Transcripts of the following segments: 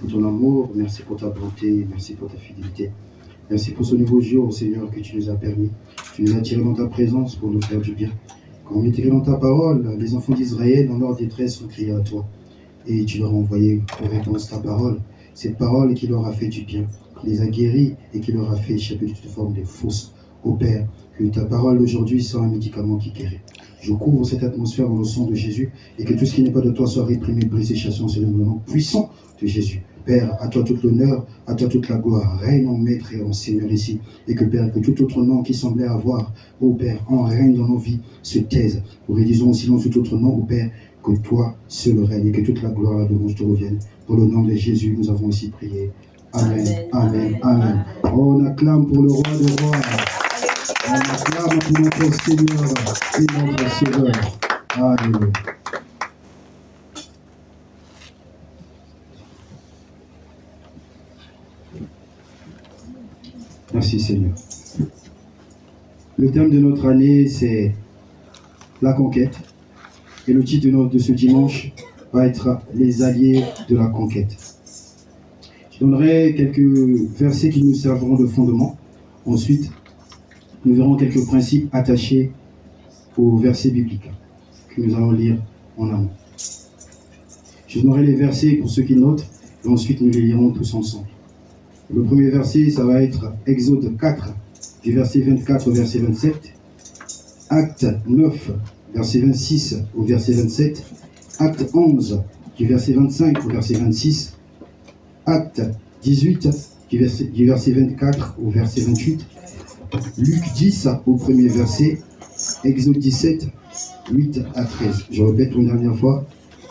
pour ton amour, merci pour ta bonté, merci pour ta fidélité. Merci pour ce nouveau jour, Seigneur, que tu nous as permis. Tu nous as tirés dans ta présence pour nous faire du bien. Quand on est écrit dans ta parole, les enfants d'Israël, dans leur détresse, ont crié à toi. Et tu leur as envoyé pour réponse ta parole. Cette parole qui leur a fait du bien, qui les a guéris et qui leur a fait échapper de toute forme de fausse. Ô Père, que ta parole aujourd'hui soit un médicament qui guérit. Je couvre cette atmosphère dans le sang de Jésus et que tout ce qui n'est pas de toi soit réprimé, brisé, chassé en Seigneur, dans le nom puissant de Jésus. Père, à toi toute l'honneur, à toi toute la gloire, règne en maître et en Seigneur ici. Et que Père, que tout autre nom qui semblait avoir, ô Père, en règne dans nos vies, se taise. Nous réduisons au silence tout autre nom, ô Père, que toi seul règne et que toute la gloire, la louange te revienne. Pour le nom de Jésus, nous avons aussi prié. Amen, amen, amen. Oh, on acclame pour le roi des rois. On acclame pour notre Seigneur et notre Sauveur. Alléluia. Merci Seigneur. Le thème de notre année, c'est la conquête. Et le titre de ce dimanche va être les alliés de la conquête. Je donnerai quelques versets qui nous serviront de fondement. Ensuite, nous verrons quelques principes attachés aux versets bibliques que nous allons lire en amont. Je donnerai les versets pour ceux qui notent et ensuite nous les lirons tous ensemble. Le premier verset, ça va être Exode 4, du verset 24 au verset 27, Acte 9, verset 26 au verset 27, Acte 11, du verset 25 au verset 26, Acte 18, du verset 24 au verset 28, Luc 10 au premier verset, Exode 17, 8 à 13. Je répète une dernière fois,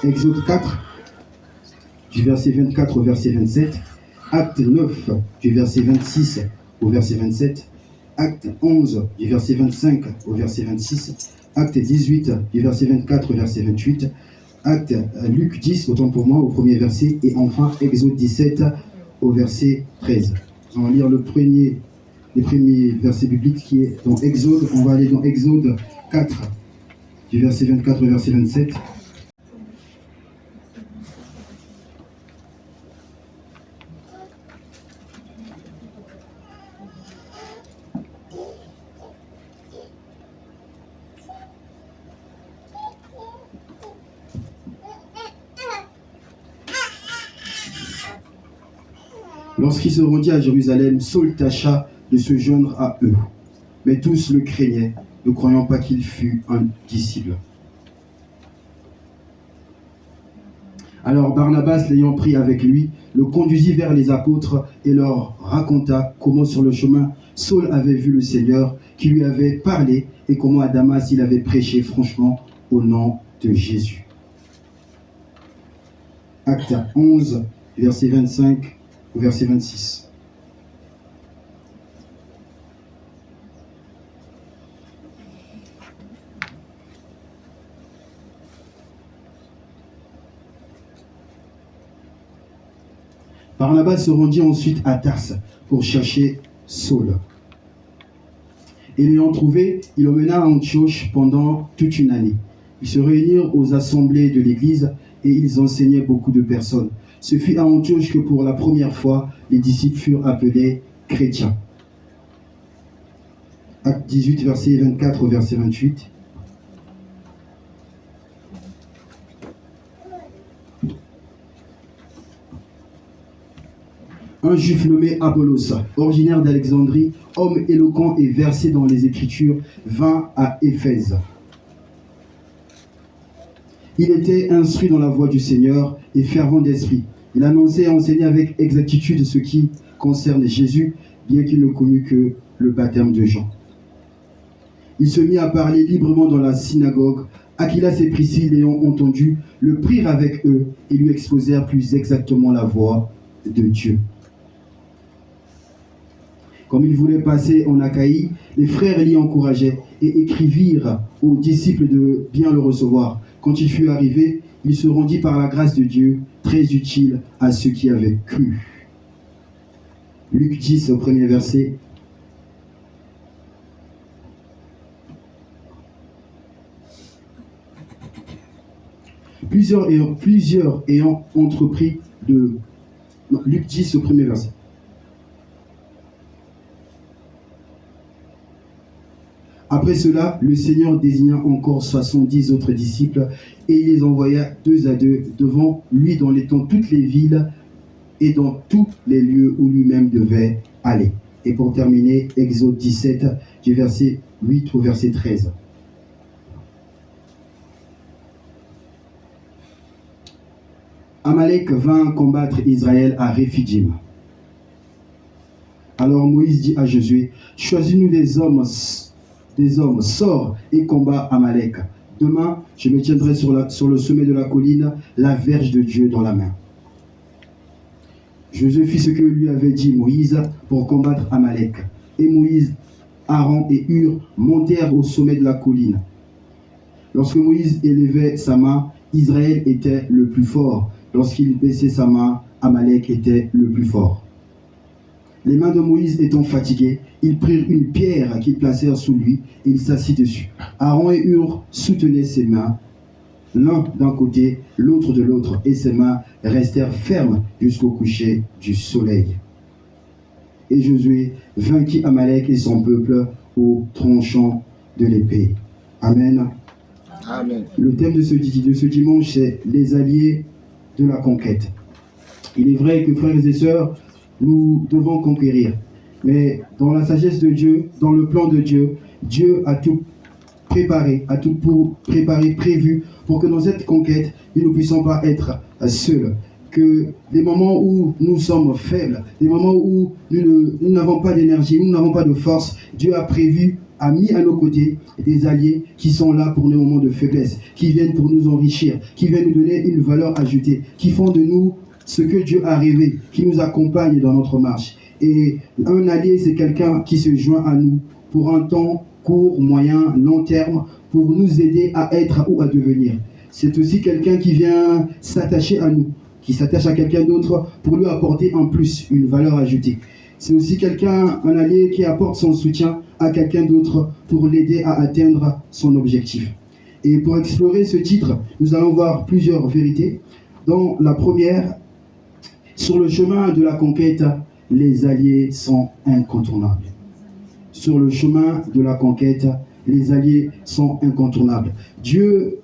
Exode 4, du verset 24 au verset 27, Acte 9, du verset 26 au verset 27, Acte 11, du verset 25 au verset 26, Acte 18, du verset 24 au verset 28, Acte Luc 10, autant pour moi, au premier verset, et enfin Exode 17 au verset 13. Nous allons lire les premiers versets bibliques qui est dans Exode. On va aller dans Exode 4, du verset 24 au verset 27. Lorsqu'il se rendit à Jérusalem, Saul tâcha de se joindre à eux. Mais tous le craignaient, ne croyant pas qu'il fût un disciple. Alors Barnabas, l'ayant pris avec lui, le conduisit vers les apôtres et leur raconta comment sur le chemin Saul avait vu le Seigneur, qui lui avait parlé, et comment à Damas il avait prêché franchement au nom de Jésus. Acte 11, verset 25 au verset 26. Barnabas se rendit ensuite à Tarse pour chercher Saul. Et l'ayant trouvé, il l'emmena à Antioche pendant toute une année. Ils se réunirent aux assemblées de l'Église et ils enseignaient beaucoup de personnes. Ce fut à Antioche que pour la première fois, les disciples furent appelés chrétiens. Acte 18, verset 24 au verset 28. Un juif nommé Apollos, originaire d'Alexandrie, homme éloquent et versé dans les Écritures, vint à Éphèse. Il était instruit dans la voie du Seigneur et fervent d'esprit. Il annonçait et enseignait avec exactitude ce qui concerne Jésus, bien qu'il ne connût que le baptême de Jean. Il se mit à parler librement dans la synagogue. Aquilas et Priscille, l'ayant entendu, le prirent avec eux et lui exposèrent plus exactement la voie de Dieu. Comme il voulait passer en Achaïe, les frères l'y encourageaient et écrivirent aux disciples de bien le recevoir. Quand il fut arrivé, il se rendit par la grâce de Dieu très utile à ceux qui avaient cru. Luc 10 au premier verset. Plusieurs ayant entrepris de Non, Luc 10 au premier verset. Après cela, le Seigneur désigna encore 70 autres disciples et il les envoya 2 à 2 devant lui dans toutes les villes et dans tous les lieux où lui-même devait aller. Et pour terminer, Exode 17, du verset 8 au verset 13. Amalek vint combattre Israël à Réphidim. Alors Moïse dit à Josué, choisis-nous des hommes, sors et combat Amalek. Demain, je me tiendrai sur le sommet de la colline, la verge de Dieu dans la main. Josué fit ce que lui avait dit Moïse pour combattre Amalek. Et Moïse, Aaron et Hur montèrent au sommet de la colline. Lorsque Moïse élevait sa main, Israël était le plus fort. Lorsqu'il baissait sa main, Amalek était le plus fort. Les mains de Moïse étant fatiguées, ils prirent une pierre qu'ils placèrent sous lui et il s'assit dessus. Aaron et Hur soutenaient ses mains, l'un d'un côté, l'autre de l'autre, et ses mains restèrent fermes jusqu'au coucher du soleil. Et Josué vainquit Amalek et son peuple au tranchant de l'épée. Amen. Amen. Le thème de ce dimanche, c'est les alliés de la conquête. Il est vrai que, frères et sœurs, nous devons conquérir. Mais dans la sagesse de Dieu, dans le plan de Dieu, Dieu a tout préparé, prévu pour que dans cette conquête, nous ne puissions pas être seuls. Que des moments où nous sommes faibles, des moments où nous n'avons pas d'énergie, nous n'avons pas de force, Dieu a mis à nos côtés des alliés qui sont là pour nos moments de faiblesse, qui viennent pour nous enrichir, qui viennent nous donner une valeur ajoutée, qui font de nous ce que Dieu a rêvé, qui nous accompagne dans notre marche. Et un allié, c'est quelqu'un qui se joint à nous pour un temps court, moyen, long terme, pour nous aider à être ou à devenir. C'est aussi quelqu'un qui vient s'attacher à nous, qui s'attache à quelqu'un d'autre pour lui apporter en plus une valeur ajoutée. C'est aussi un allié qui apporte son soutien à quelqu'un d'autre pour l'aider à atteindre son objectif. Et pour explorer ce titre, nous allons voir plusieurs vérités. Dans la première, sur le chemin de la conquête, les alliés sont incontournables. Sur le chemin de la conquête, les alliés sont incontournables. Dieu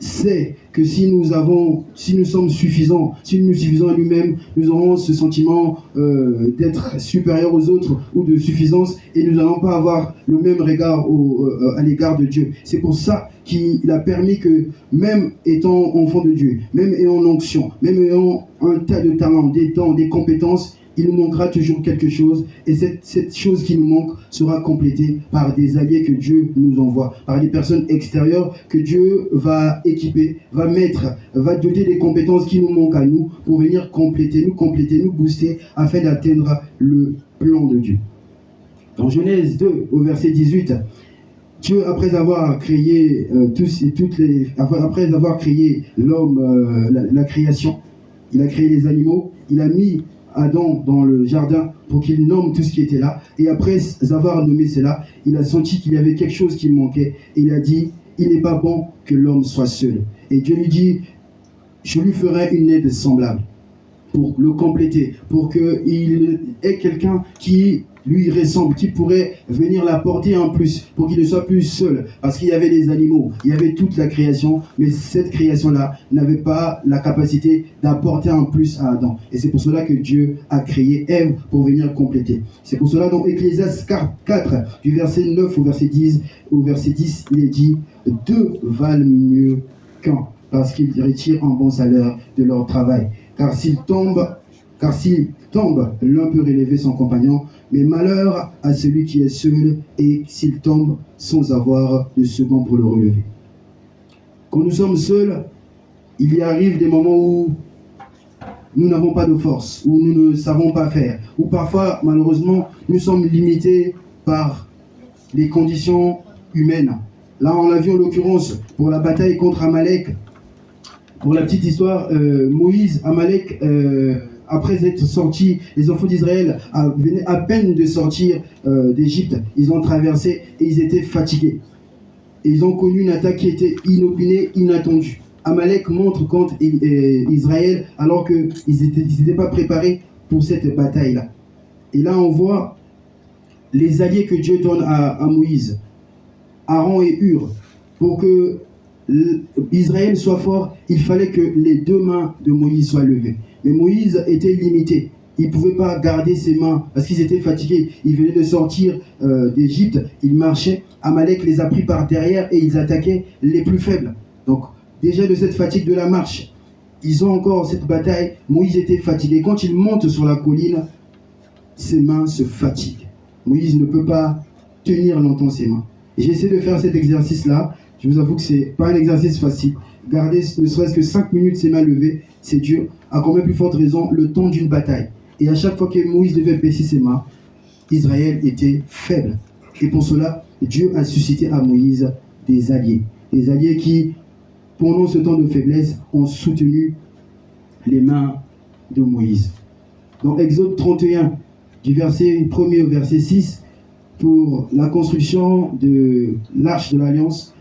sait que si nous sommes suffisants, si nous nous suffisons à nous-mêmes, nous aurons ce sentiment d'être supérieurs aux autres ou de suffisance et nous n'allons pas avoir le même regard à l'égard de Dieu. C'est pour ça qu'il a permis que, même étant enfant de Dieu, même ayant onction, même ayant un tas de talents, des dons, des compétences, il nous manquera toujours quelque chose et cette chose qui nous manque sera complétée par des alliés que Dieu nous envoie, par des personnes extérieures que Dieu va équiper, va doter des compétences qui nous manquent à nous pour venir nous booster afin d'atteindre le plan de Dieu. Dans Genèse 2 au verset 18, Dieu, après avoir créé après avoir créé l'homme, la création, il a créé les animaux, il a mis Adam dans le jardin pour qu'il nomme tout ce qui était là. Et après avoir nommé cela, il a senti qu'il y avait quelque chose qui manquait. Et il a dit, il n'est pas bon que l'homme soit seul. Et Dieu lui dit, je lui ferai une aide semblable pour le compléter, pour qu'il ait quelqu'un qui lui ressemble, qui pourrait venir l'apporter en plus, pour qu'il ne soit plus seul. Parce qu'il y avait les animaux, il y avait toute la création, mais cette création-là n'avait pas la capacité d'apporter en plus à Adam. Et c'est pour cela que Dieu a créé Ève pour venir compléter. C'est pour cela, dans Ecclésiaste 4, du verset 9 au verset 10, il est dit « Deux valent mieux qu'un, parce qu'ils retirent un bon salaire de leur travail. Car s'il tombe, l'un peut relever son compagnon, mais malheur à celui qui est seul et s'il tombe sans avoir de second pour le relever. » Quand nous sommes seuls, il y arrive des moments où nous n'avons pas de force, où nous ne savons pas faire, où parfois, malheureusement, nous sommes limités par les conditions humaines. Là, on l'a vu en l'occurrence pour la bataille contre Amalek. Pour la petite histoire, Moïse, Amalek, après être sortis, les enfants d'Israël venaient à peine de sortir d'Égypte. Ils ont traversé et ils étaient fatigués. Et ils ont connu une attaque qui était inopinée, inattendue. Amalek monte contre Israël alors qu'ils n'étaient pas préparés pour cette bataille-là. Et là, on voit les alliés que Dieu donne à Moïse, Aaron et Hur. Pour que Israël soit fort, il fallait que les deux mains de Moïse soient levées. Mais Moïse était limité. Il ne pouvait pas garder ses mains parce qu'ils étaient fatigués. Ils venaient de sortir d'Égypte, ils marchaient. Amalek les a pris par derrière et ils attaquaient les plus faibles. Donc, déjà de cette fatigue de la marche, ils ont encore cette bataille. Moïse était fatigué. Quand il monte sur la colline, ses mains se fatiguent. Moïse ne peut pas tenir longtemps ses mains. J'essaie de faire cet exercice-là. Je vous avoue que ce n'est pas un exercice facile. Garder ne serait-ce que 5 minutes ses mains levées, c'est dur. À combien plus forte raison, le temps d'une bataille. Et à chaque fois que Moïse devait baisser ses mains, Israël était faible. Et pour cela, Dieu a suscité à Moïse des alliés. Des alliés qui, pendant ce temps de faiblesse, ont soutenu les mains de Moïse. Dans Exode 31, du verset 1er au verset 6, pour la construction de l'arche de l'Alliance,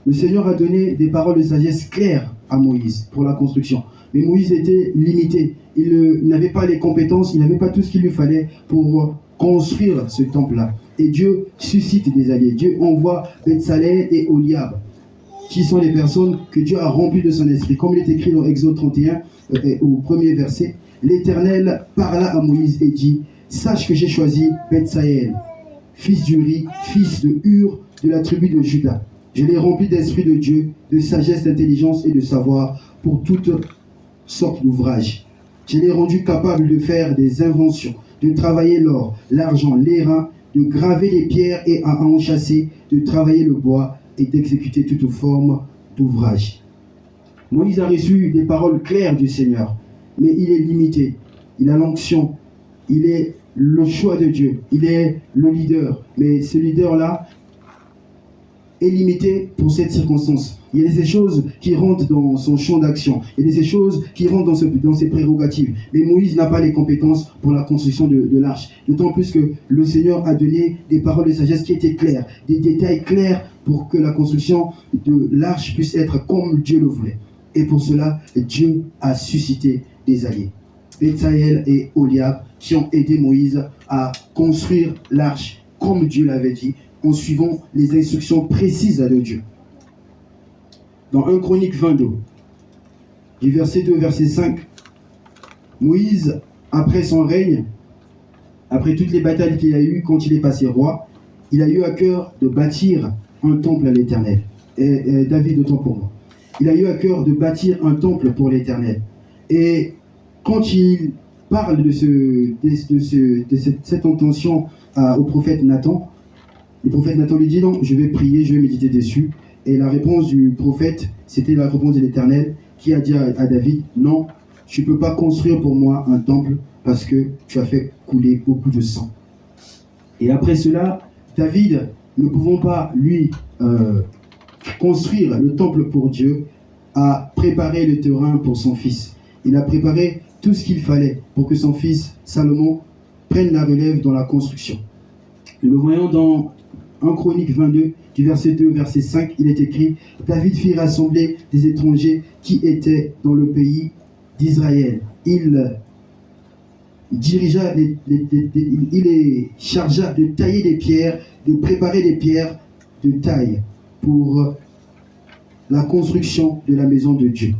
le Seigneur a donné des paroles de sagesse claires à Moïse pour la construction. Mais Moïse était limité. Il n'avait pas les compétences, il n'avait pas tout ce qu'il lui fallait pour construire ce temple-là. Et Dieu suscite des alliés. Dieu envoie Betsalel et Oliab, qui sont les personnes que Dieu a remplies de son esprit. Comme il est écrit dans Exode 31, au premier verset, l'Éternel parla à Moïse et dit, « Sache que j'ai choisi Betsalel, fils d'Uri, fils de Hur, de la tribu de Juda. Je l'ai rempli d'esprit de Dieu, de sagesse, d'intelligence et de savoir pour toutes sortes d'ouvrages. Je l'ai rendu capable de faire des inventions, de travailler l'or, l'argent, l'airain, de graver les pierres et à enchâsser, de travailler le bois et d'exécuter toute forme d'ouvrage. » Moïse a reçu des paroles claires du Seigneur, mais il est limité. Il a l'onction, il est le choix de Dieu, il est le leader. Mais ce leader-là est limité pour cette circonstance. Il y a des choses qui rentrent dans son champ d'action. Il y a des choses qui rentrent dans ses prérogatives. Mais Moïse n'a pas les compétences pour la construction de l'arche. D'autant plus que le Seigneur a donné des paroles de sagesse qui étaient claires, des détails clairs pour que la construction de l'arche puisse être comme Dieu le voulait. Et pour cela, Dieu a suscité des alliés, Betsalel et Oliab, qui ont aidé Moïse à construire l'arche comme Dieu l'avait dit, en suivant les instructions précises de Dieu. Dans 1 Chronique 22, du verset 2 au verset 5, Moïse, après son règne, après toutes les batailles qu'il a eues quand il est passé roi, il a eu à cœur de bâtir un temple à l'Éternel. David, autant pour moi. Il a eu à cœur de bâtir un temple pour l'Éternel. Et quand il parle de cette intention au prophète Nathan, le prophète Nathan lui dit, non, je vais prier, je vais méditer dessus. Et la réponse du prophète, c'était la réponse de l'Éternel qui a dit à David, non, tu ne peux pas construire pour moi un temple parce que tu as fait couler beaucoup de sang. Et après cela, David, ne pouvant pas lui construire le temple pour Dieu, a préparé le terrain pour son fils. Il a préparé tout ce qu'il fallait pour que son fils Salomon prenne la relève dans la construction. Nous le voyons dans 1 Chronique 22, du verset 2 au verset 5, il est écrit « David fit rassembler des étrangers qui étaient dans le pays d'Israël. Il les chargea de tailler des pierres, de préparer des pierres de taille pour la construction de la maison de Dieu. »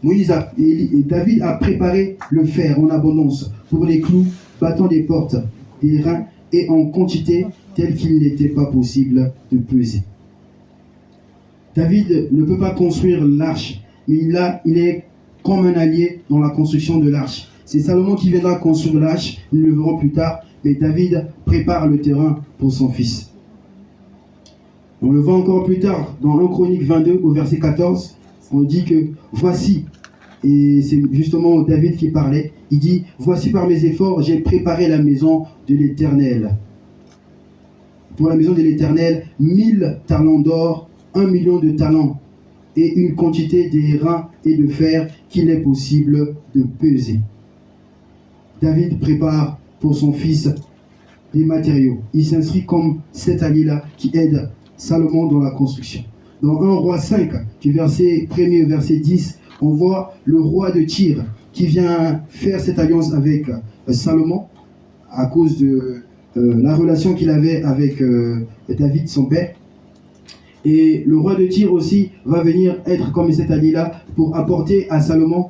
David a préparé le fer en abondance pour les clous battant des portes, des reins et en quantité telle qu'il n'était pas possible de peser. David ne peut pas construire l'arche, mais il est comme un allié dans la construction de l'arche. C'est Salomon qui viendra construire l'arche, nous le verrons plus tard, mais David prépare le terrain pour son fils. On le voit encore plus tard dans 1 Chronique 22 au verset 14, on dit que voici, et c'est justement David qui parlait, il dit, voici par mes efforts, j'ai préparé la maison de l'Éternel. Pour la maison de l'Éternel, 1000 talents d'or, 1 million de talents, et une quantité d'airain et de fer qu'il est possible de peser. David prépare pour son fils des matériaux. Il s'inscrit comme cet allié-là qui aide Salomon dans la construction. Dans 1 roi 5, du verset 1er au verset 10, on voit le roi de Tyr qui vient faire cette alliance avec Salomon à cause de la relation qu'il avait avec David, son père. Et le roi de Tyr aussi va venir être comme cet allié-là pour apporter à Salomon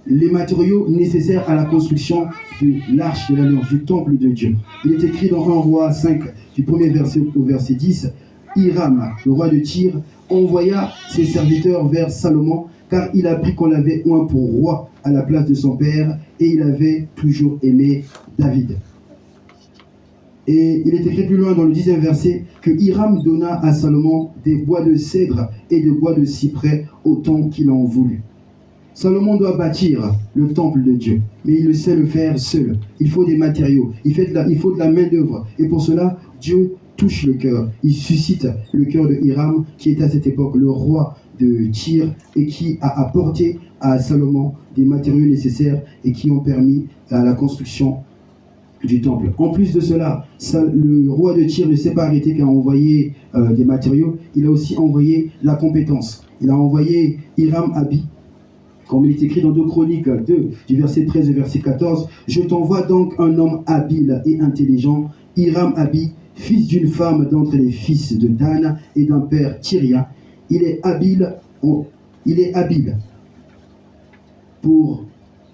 les matériaux nécessaires à la construction de l'arche de l'alliance, du temple de Dieu. Il est écrit dans 1 roi 5, du premier verset au verset 10, Hiram, le roi de Tyr, envoya ses serviteurs vers Salomon, car il apprit qu'on l'avait oint pour roi à la place de son père, et il avait toujours aimé David. Et il est écrit plus loin dans le 10e verset que Hiram donna à Salomon des bois de cèdre et de bois de cyprès autant qu'il en voulut. Salomon doit bâtir le temple de Dieu, mais il ne sait le faire seul. Il faut des matériaux, il faut de la main-d'œuvre. Et pour cela, Dieu touche le cœur. Il suscite le cœur de Hiram, qui est à cette époque le roi de Tyr, et qui a apporté à Salomon des matériaux nécessaires et qui ont permis à la construction du temple. En plus de cela, le roi de Tyr ne s'est pas arrêté qu'à envoyer des matériaux, il a aussi envoyé la compétence. Il a envoyé Hiram Abi, comme il est écrit dans 2 Chroniques 2, du verset 13 au verset 14, « Je t'envoie donc un homme habile et intelligent, Hiram Abi, fils d'une femme d'entre les fils de Dan et d'un père tyrien. Il est habile pour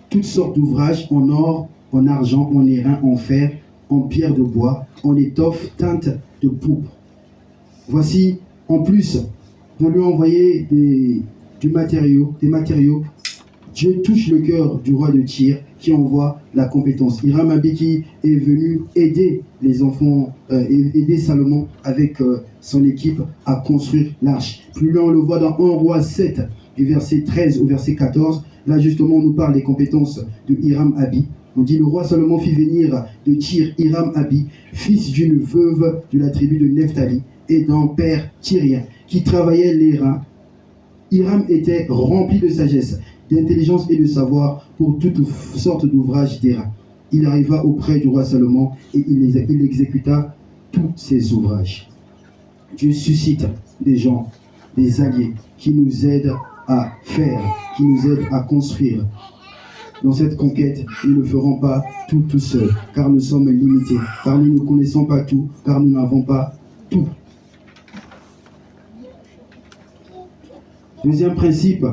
toutes sortes d'ouvrages en or, en argent, en airain, en fer, en pierre de bois, en étoffe teinte de pourpre. Voici, en plus de lui envoyer des matériaux, Dieu touche le cœur du roi de Tyr qui envoie la compétence. Hiram Abi qui est venu aider les enfants, aider Salomon avec son équipe à construire l'arche. Plus loin, on le voit dans 1 roi 7, du verset 13 au verset 14. Là, justement, on nous parle des compétences de Hiram Abi. On dit, le roi Salomon fit venir de Tyr Hiram Abi, fils d'une veuve de la tribu de Nephtali et d'un père tyrien, qui travaillait l'airain. Hiram était rempli de sagesse, d'intelligence et de savoir pour toutes sortes d'ouvrages d'airain. Il arriva auprès du roi Salomon et il exécuta tous ses ouvrages. Dieu suscite des gens, des alliés qui nous aident à faire, qui nous aident à construire. Dans cette conquête, nous ne ferons pas tout seuls, car nous sommes limités, car nous ne connaissons pas tout, car nous n'avons pas tout. Deuxième principe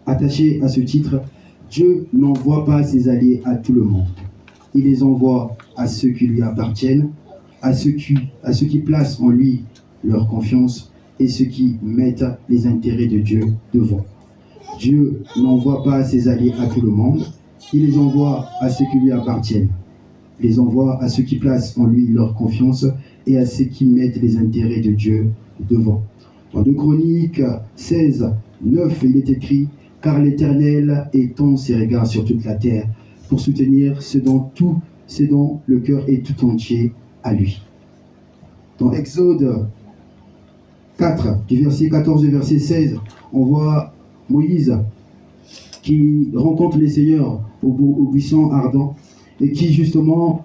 attaché à ce titre, Dieu n'envoie pas ses alliés à tout le monde. Il les envoie à ceux qui lui appartiennent, à ceux qui placent en lui leur confiance et ceux qui mettent les intérêts de Dieu devant. Dieu n'envoie pas ses alliés à tout le monde, il les envoie à ceux qui lui appartiennent. Il les envoie à ceux qui placent en lui leur confiance et à ceux qui mettent les intérêts de Dieu devant. Dans 2 Chroniques 16, 9, il est écrit « Car l'Éternel étend ses regards sur toute la terre pour soutenir ce dont le cœur est tout entier à lui. » Dans Exode 4, du verset 14 au verset 16, on voit Moïse qui rencontre les seigneurs au buisson ardent et qui justement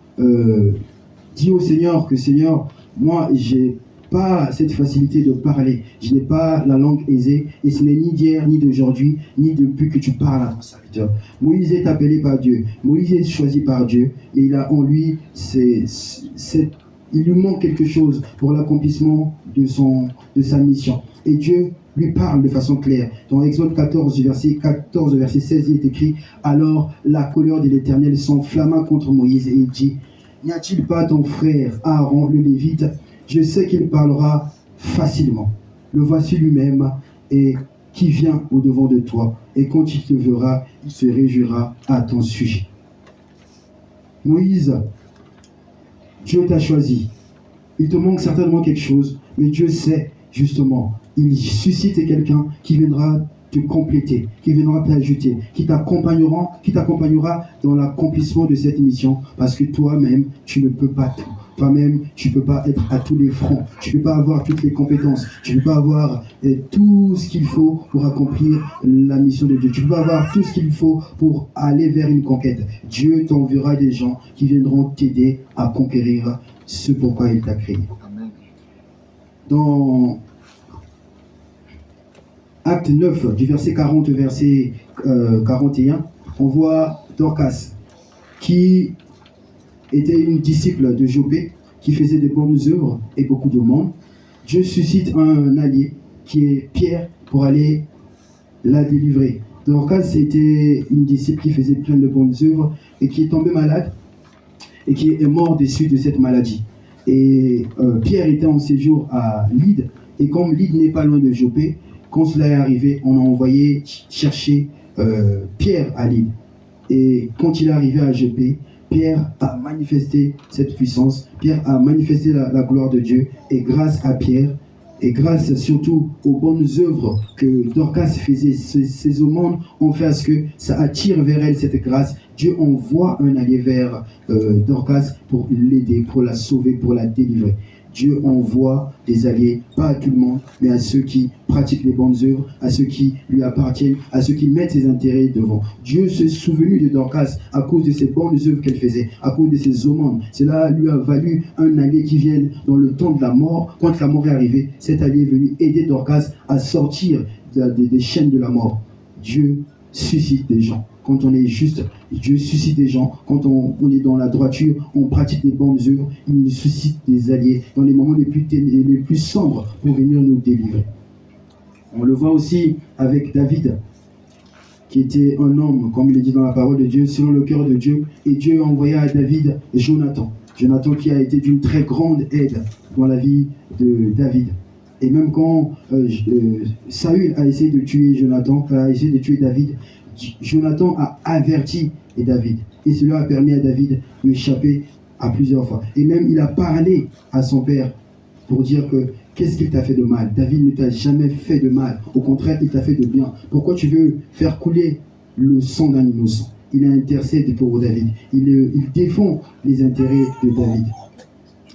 dit au Seigneur que Seigneur, moi j'ai pas cette facilité de parler, je n'ai pas la langue aisée et ce n'est ni d'hier ni d'aujourd'hui ni depuis que tu parles à ton serviteur. Moïse est appelé par Dieu, Moïse est choisi par Dieu et il a en lui il lui manque quelque chose pour l'accomplissement de sa mission. Et Dieu lui parle de façon claire. Dans Exode 14, verset 14, verset 16, il est écrit « Alors la colère de l'Éternel s'enflamma contre Moïse et il dit « N'y a-t-il pas ton frère Aaron le Lévite? Je sais qu'il parlera facilement. Le voici lui-même et qui vient au-devant de toi. Et quand il te verra, il se réjouira à ton sujet. » Moïse, Dieu t'a choisi. Il te manque certainement quelque chose, mais Dieu sait justement. Il suscite quelqu'un qui viendra te compléter, qui viendra t'ajouter, qui t'accompagnera dans l'accomplissement de cette mission, parce que toi-même, tu ne peux pas tout. Toi-même, tu ne peux pas être à tous les fronts. Tu ne peux pas avoir toutes les compétences. Tu ne peux pas avoir tout ce qu'il faut pour accomplir la mission de Dieu. Tu ne peux pas avoir tout ce qu'il faut pour aller vers une conquête. Dieu t'enverra des gens qui viendront t'aider à conquérir ce pourquoi il t'a créé. Dans Acte 9, du verset 40 au verset 41, on voit Dorcas, qui était une disciple de Jopé, qui faisait de bonnes œuvres et beaucoup de monde. Dieu suscite un allié, qui est Pierre, pour aller la délivrer. Dorcas était une disciple qui faisait plein de bonnes œuvres et qui est tombée malade et qui est mort des suites de cette maladie. Et Pierre était en séjour à Lyde, et comme Lyde n'est pas loin de Jopé, quand cela est arrivé, on a envoyé chercher Pierre à Lyde. Et quand il est arrivé à Jopé, Pierre a manifesté cette puissance, Pierre a manifesté la gloire de Dieu, et grâce à Pierre, et grâce surtout aux bonnes œuvres que Dorcas faisait, ces aumônes ont fait à ce que ça attire vers elle cette grâce. Dieu envoie un allié vers Dorcas pour l'aider, pour la sauver, pour la délivrer. Dieu envoie des alliés, pas à tout le monde, mais à ceux qui pratiquent les bonnes œuvres, à ceux qui lui appartiennent, à ceux qui mettent ses intérêts devant. Dieu s'est souvenu de Dorcas à cause de ses bonnes œuvres qu'elle faisait, à cause de ses aumônes. Cela lui a valu un allié qui vienne dans le temps de la mort. Quand la mort est arrivée, cet allié est venu aider Dorcas à sortir des chaînes de la mort. Dieu suscite des gens. Quand on est juste, Dieu suscite des gens. Quand on est dans la droiture, on pratique des bonnes œuvres, il nous suscite des alliés dans les moments les plus sombres pour venir nous délivrer. On le voit aussi avec David, qui était un homme, comme il est dit dans la parole de Dieu, selon le cœur de Dieu. Et Dieu a envoyé à David Jonathan. Jonathan qui a été d'une très grande aide dans la vie de David. Et même quand Saül a essayé de tuer Jonathan, a essayé de tuer David, Jonathan a averti David. Et cela a permis à David d'échapper à plusieurs fois. Et même il a parlé à son père pour dire que qu'est-ce qu'il t'a fait de mal? David ne t'a jamais fait de mal. Au contraire, il t'a fait de bien. Pourquoi tu veux faire couler le sang d'un innocent? Il intercède pour David. Il défend les intérêts de David.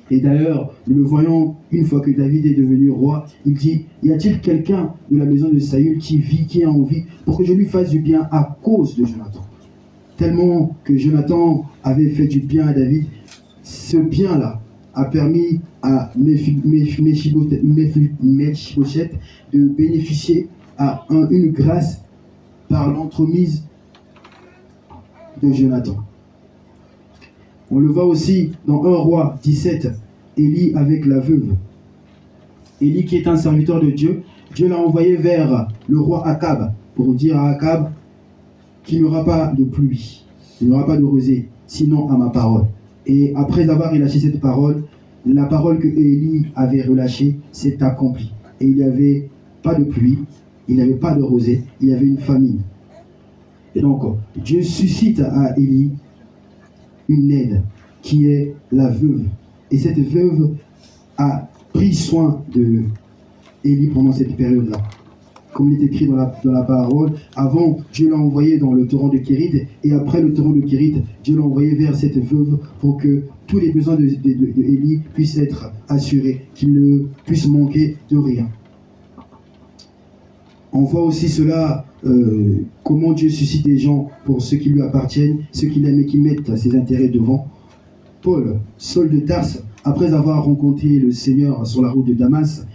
Et d'ailleurs, nous le voyons, une fois que David est devenu roi, il dit, y a-t-il quelqu'un de la maison de Saül qui vit, qui a envie, pour que je lui fasse du bien à cause de Jonathan? Tellement que Jonathan avait fait du bien à David, ce bien-là a permis à Mephibosheth de bénéficier à une grâce par l'entremise de Jonathan. On le voit aussi dans 1 Roi 17, Élie avec la veuve. Élie qui est un serviteur de Dieu, Dieu l'a envoyé vers le roi Akab pour dire à Akab qu'il n'y aura pas de pluie, il n'y aura pas de rosée, sinon à ma parole. Et après avoir relâché cette parole, la parole que Élie avait relâchée s'est accomplie. Et il n'y avait pas de pluie, il n'y avait pas de rosée, il y avait une famine. Et donc, Dieu suscite à Élie une aide qui est la veuve. Et cette veuve a pris soin de Élie pendant cette période-là. Comme il est écrit dans la parole, avant, Dieu l'a envoyé dans le torrent de Kérit, et après le torrent de Kérit, Dieu l'a envoyé vers cette veuve pour que tous les besoins d'Élie puissent être assurés, qu'il ne puisse manquer de rien. On voit aussi cela, comment Dieu suscite des gens pour ceux qui lui appartiennent, ceux qu'il aime et qui mettent ses intérêts devant. Paul, Saul de Tarse, après avoir rencontré le Seigneur sur la route de Damas,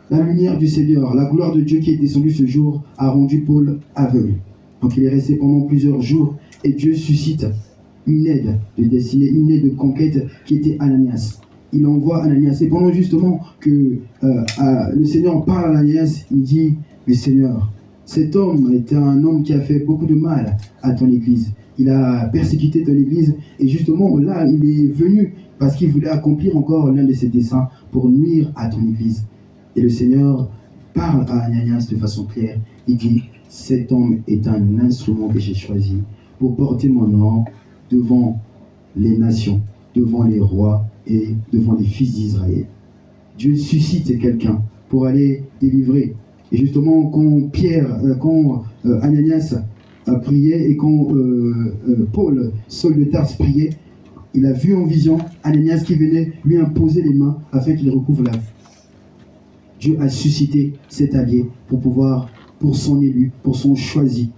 la lumière du Seigneur, la gloire de Dieu qui est descendue ce jour, a rendu Paul aveugle. Donc il est resté pendant plusieurs jours et Dieu suscite une aide de destinée, une aide de conquête qui était Ananias. Il envoie Ananias. Et pendant justement que le Seigneur parle à Ananias, il dit, mais Seigneur, cet homme était un homme qui a fait beaucoup de mal à ton église. Il a persécuté ton église et justement là, il est venu parce qu'il voulait accomplir encore l'un de ses desseins pour nuire à ton église. Et le Seigneur parle à Ananias de façon claire. Il dit, cet homme est un instrument que j'ai choisi pour porter mon nom devant les nations, devant les rois et devant les fils d'Israël. Dieu suscite quelqu'un pour aller délivrer. Et justement, quand Ananias priait et quand Paul, Saul de Tarse, priait, il a vu en vision Ananias qui venait lui imposer les mains afin qu'il recouvre la vue. Dieu a suscité cet allié pour son élu, pour son choisi,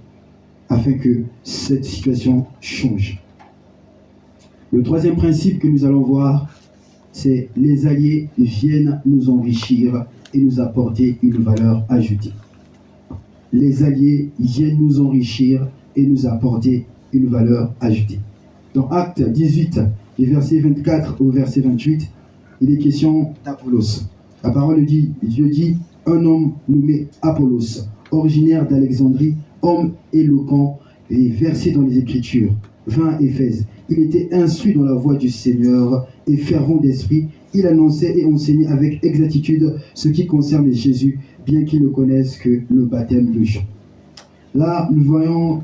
afin que cette situation change. Le troisième principe que nous allons voir, c'est les alliés viennent nous enrichir et nous apporter une valeur ajoutée. les alliés viennent nous enrichir et nous apporter une valeur ajoutée. Dans Actes 18, du verset 24 au verset 28, il est question d'Apollos. La parole dit, Dieu dit, un homme nommé Apollos, originaire d'Alexandrie, homme éloquent et versé dans les Écritures, vint à Éphèse. Il était instruit dans la voie du Seigneur et fervent d'esprit. Il annonçait et enseignait avec exactitude ce qui concerne Jésus, bien qu'il ne connaisse que le baptême de Jean. Là, nous voyons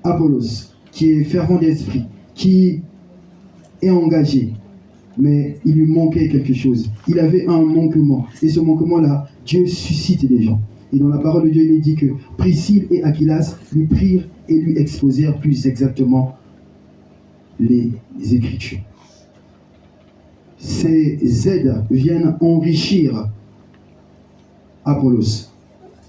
Apollos, qui est fervent d'esprit, qui est engagé, mais il lui manquait quelque chose. Il avait un manquement. Et ce manquement-là, Dieu suscite des gens. Et dans la parole de Dieu, il est dit que Priscille et Aquilas lui prirent et lui exposèrent plus exactement les Écritures. Ces aides viennent enrichir Apollos.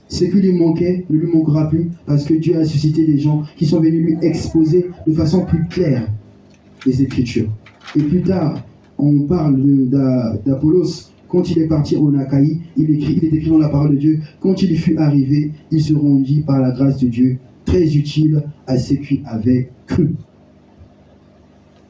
Ce qui lui manquait ne lui manquera plus parce que Dieu a suscité des gens qui sont venus lui exposer de façon plus claire les Écritures. Et plus tard, on parle d'Apollos. Quand il est parti en Achaïe, il est écrit dans la parole de Dieu, quand il fut arrivé, il se rendit par la grâce de Dieu, très utile à ceux qui avaient cru.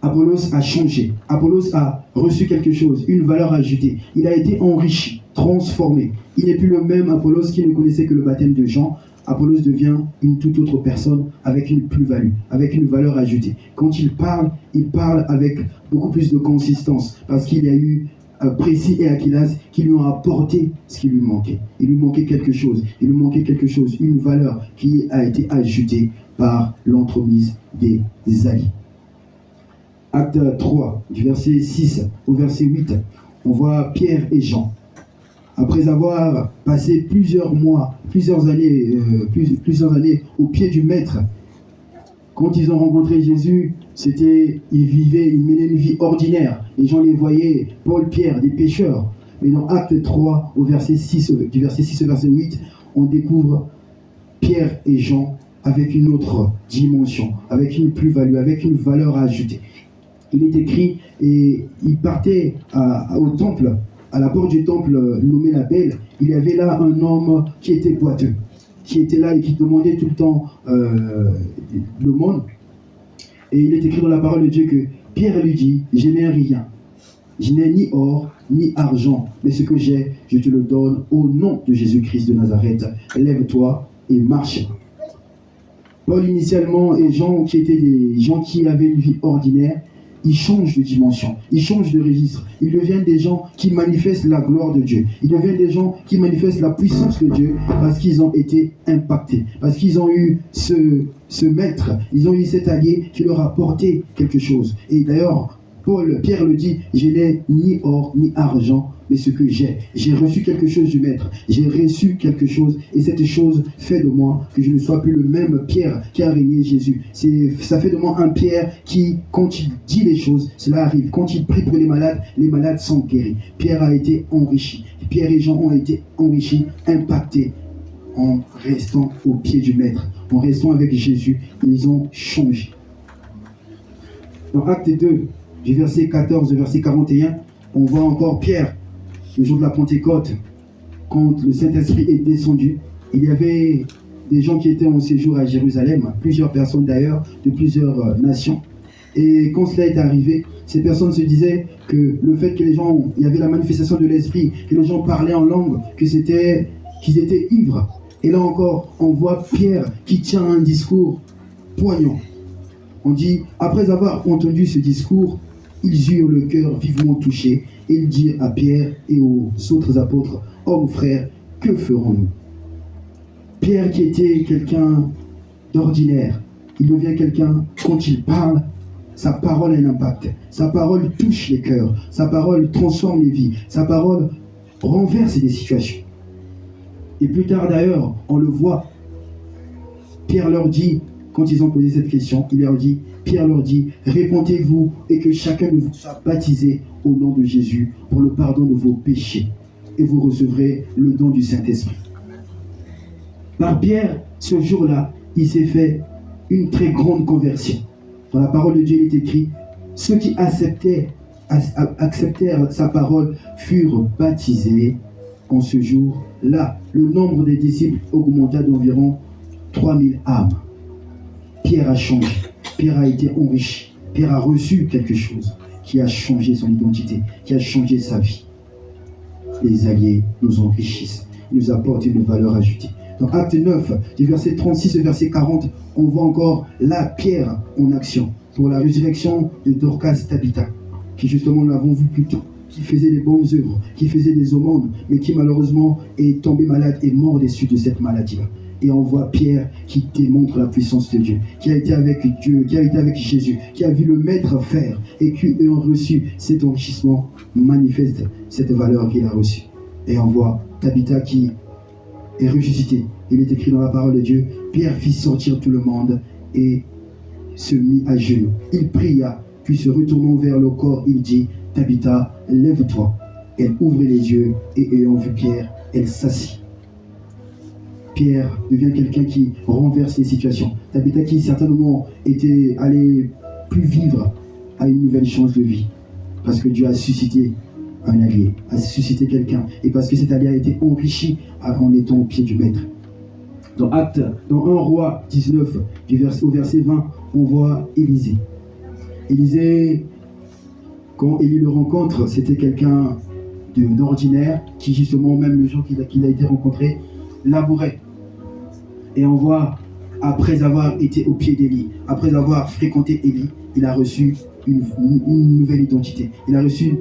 Apollos a changé. Apollos a reçu quelque chose, une valeur ajoutée. Il a été enrichi, transformé. Il n'est plus le même Apollos qui ne connaissait que le baptême de Jean. Apollos devient une toute autre personne avec une plus-value, avec une valeur ajoutée. Quand il parle avec beaucoup plus de consistance parce qu'il y a eu Priscille et Aquilas qui lui ont apporté ce qui lui manquait. Il lui manquait quelque chose. Il lui manquait quelque chose, une valeur qui a été ajoutée par l'entremise des alliés. Acte 3, du verset 6 au verset 8, on voit Pierre et Jean. Après avoir passé plusieurs années au pied du Maître, quand ils ont rencontré Jésus, ils menaient une vie ordinaire. Les gens les voyaient, Paul, Pierre, des pécheurs. Mais dans Acte 3, du verset 6 au verset 8, on découvre Pierre et Jean avec une autre dimension, avec une plus-value, avec une valeur ajoutée. Il est écrit, et ils partaient au temple, à la porte du temple nommé la Belle. Il y avait là un homme qui était boiteux, qui était là et qui demandait tout le temps le monde. Et il est écrit dans la parole de Dieu que Pierre lui dit, je n'ai rien, je n'ai ni or ni argent, mais ce que j'ai, je te le donne au nom de Jésus-Christ de Nazareth. Lève-toi et marche. Paul initialement et Jean, qui étaient des gens qui avaient une vie ordinaire, ils changent de dimension, ils changent de registre. Ils deviennent des gens qui manifestent la gloire de Dieu. Ils deviennent des gens qui manifestent la puissance de Dieu parce qu'ils ont été impactés, parce qu'ils ont eu ce maître, ils ont eu cet allié qui leur a apporté quelque chose. Et d'ailleurs, Pierre le dit, je n'ai ni or ni argent, mais ce que j'ai reçu quelque chose du Maître, j'ai reçu quelque chose, et cette chose fait de moi que je ne sois plus le même Pierre qui a régné Jésus. Ça fait de moi un Pierre qui, quand il dit les choses, cela arrive. Quand il prie pour les malades sont guéris. Pierre a été enrichi. Pierre et Jean ont été enrichis, impactés, en restant au pied du Maître, en restant avec Jésus. Ils ont changé. Dans Acte 2, du verset 14 au verset 41, on voit encore Pierre, le jour de la Pentecôte, quand le Saint-Esprit est descendu. Il y avait des gens qui étaient en séjour à Jérusalem, plusieurs personnes d'ailleurs, de plusieurs nations. Et quand cela est arrivé, ces personnes se disaient que le fait que les gens, il y avait la manifestation de l'Esprit, que les gens parlaient en langue, qu'ils étaient ivres. Et là encore, on voit Pierre qui tient un discours poignant. On dit, après avoir entendu ce discours, ils eurent le cœur vivement touché et ils dirent à Pierre et aux autres apôtres, « Hommes, frères, que ferons-nous » Pierre, qui était quelqu'un d'ordinaire, il devient quelqu'un, quand il parle, sa parole a un impact. Sa parole touche les cœurs. Sa parole transforme les vies. Sa parole renverse des situations. Et plus tard d'ailleurs, on le voit, Pierre leur dit, quand ils ont posé cette question, Pierre leur dit, répondez-vous et que chacun de vous soit baptisé au nom de Jésus pour le pardon de vos péchés et vous recevrez le don du Saint-Esprit. Par Pierre, ce jour-là, il s'est fait une très grande conversion. Dans la parole de Dieu, il est écrit, ceux qui acceptèrent sa parole furent baptisés en ce jour-là, le nombre des disciples augmenta d'environ 3000 âmes. Pierre a changé, Pierre a été enrichi, Pierre a reçu quelque chose qui a changé son identité, qui a changé sa vie. Les alliés nous enrichissent, nous apportent une valeur ajoutée. Dans Acte 9, du verset 36 au verset 40, on voit encore là Pierre en action pour la résurrection de Dorcas Tabitha, qui justement, nous l'avons vu plus tôt, qui faisait des bonnes œuvres, qui faisait des aumônes, mais qui malheureusement est tombé malade et mort des suites de cette maladie-là. Et on voit Pierre qui démontre la puissance de Dieu, qui a été avec Dieu, qui a été avec Jésus, qui a vu le Maître faire et qui, ayant reçu cet enrichissement, manifeste cette valeur qu'il a reçue. Et on voit Tabitha qui est ressuscité. Il est écrit dans la parole de Dieu, Pierre fit sortir tout le monde et se mit à genoux. Il pria, puis se retournant vers le corps, il dit, Tabitha, lève-toi. Elle ouvrit les yeux et ayant vu Pierre, elle s'assit. Pierre devient quelqu'un qui renverse les situations. Tabitha qui certainement était allé plus vivre à une nouvelle chance de vie. Parce que Dieu a suscité un allié, a suscité quelqu'un. Et parce que cet allié a été enrichi en étant au pied du Maître. Dans 1 Roi 19, au verset 20, on voit Élisée. Élisée, quand Élie le rencontre, c'était quelqu'un d'ordinaire qui justement, même le jour qu'il a été rencontré, labourait. Et on voit, après avoir été au pied d'Élie, après avoir fréquenté Élie, il a reçu une nouvelle identité. Il a reçu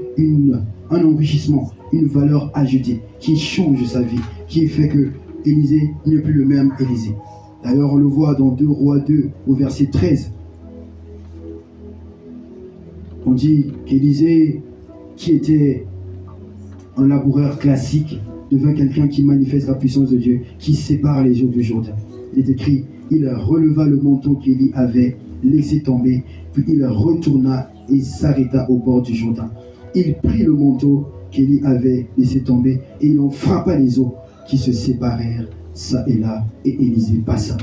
un enrichissement, une valeur ajoutée qui change sa vie, qui fait que Élisée n'est plus le même Élisée. D'ailleurs, on le voit dans 2 Rois 2, au verset 13. On dit qu'Élisée, qui était un laboureur classique, devint quelqu'un qui manifeste la puissance de Dieu, qui sépare les eaux du Jourdain. Il est écrit, il releva le manteau qu'Élie avait laissé tomber, puis il retourna et s'arrêta au bord du Jourdain. Il prit le manteau qu'Élie avait laissé tomber et il en frappa les eaux qui se séparèrent ça et là, et Élisée passa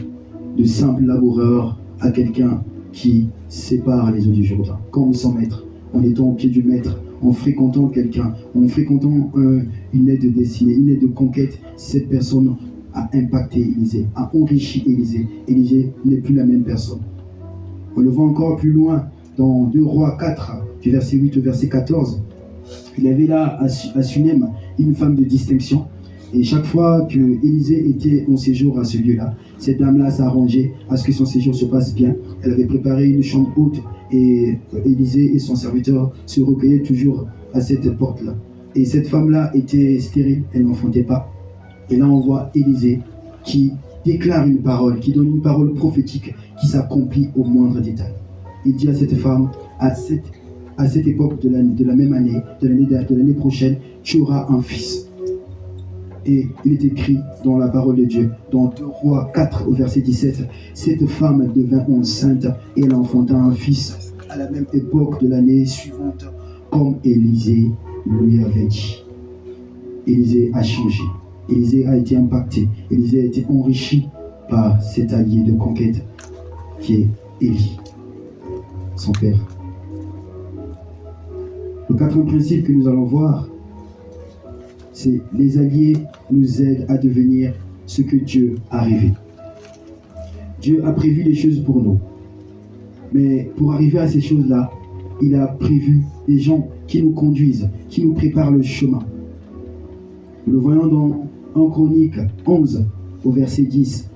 de simple laboureur à quelqu'un qui sépare les eaux du Jourdain, comme son maître, en étant au pied du Maître, en fréquentant quelqu'un, en fréquentant une aide de destinée, une aide de conquête. Cette personne a impacté Élisée, a enrichi Élisée. Élisée n'est plus la même personne. On le voit encore plus loin dans 2 Rois 4, du verset 8 au verset 14. Il y avait là à Sunem une femme de distinction. Et chaque fois que Élisée était en séjour à ce lieu-là, cette dame-là s'arrangeait à ce que son séjour se passe bien. Elle avait préparé une chambre haute et Élisée et son serviteur se recueillaient toujours à cette porte-là. Et cette femme-là était stérile, elle n'enfantait pas. Et là on voit Élisée qui déclare une parole, qui donne une parole prophétique qui s'accomplit au moindre détail. Il dit à cette femme, à cette époque de la même année, de l'année prochaine, tu auras un fils. Et il est écrit dans la parole de Dieu, dans 2 Rois 4 au verset 17, cette femme devint enceinte et elle enfanta un fils à la même époque de l'année suivante, comme Élisée lui avait dit. Élisée a changé, Élisée a été impacté, Élisée a été enrichi par cet allié de conquête qui est Élie, son père. Le quatrième principe que nous allons voir, c'est les alliés nous aident à devenir ce que Dieu a rêvé. Dieu a prévu des choses pour nous. Mais pour arriver à ces choses-là, il a prévu des gens qui nous conduisent, qui nous préparent le chemin. Nous le voyons dans 1 Chronique 11, au verset 10.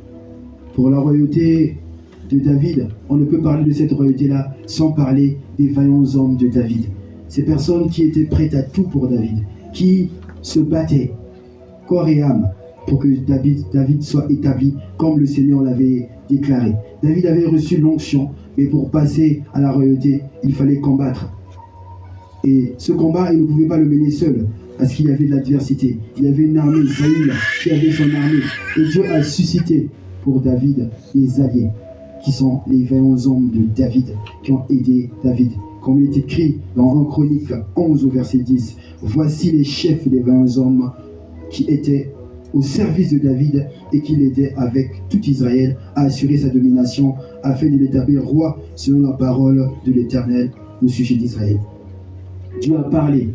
Pour la royauté de David, on ne peut parler de cette royauté-là sans parler des vaillants hommes de David. Ces personnes qui étaient prêtes à tout pour David, qui se battaient corps et âme pour que David soit établi comme le Seigneur l'avait déclaré. David avait reçu l'onction, mais pour passer à la royauté, il fallait combattre. Et ce combat, il ne pouvait pas le mener seul, parce qu'il y avait de l'adversité. Il y avait une armée, Saül, qui avait son armée. Et Dieu a suscité pour David des alliés, qui sont les vaillants hommes de David, qui ont aidé David. Comme il est écrit dans 1 Chronique 11 au verset 10, voici les chefs des vaillants hommes qui étaient au service de David et qui l'aidaient avec tout Israël à assurer sa domination afin de l'établir roi selon la parole de l'Éternel au sujet d'Israël. Dieu a parlé.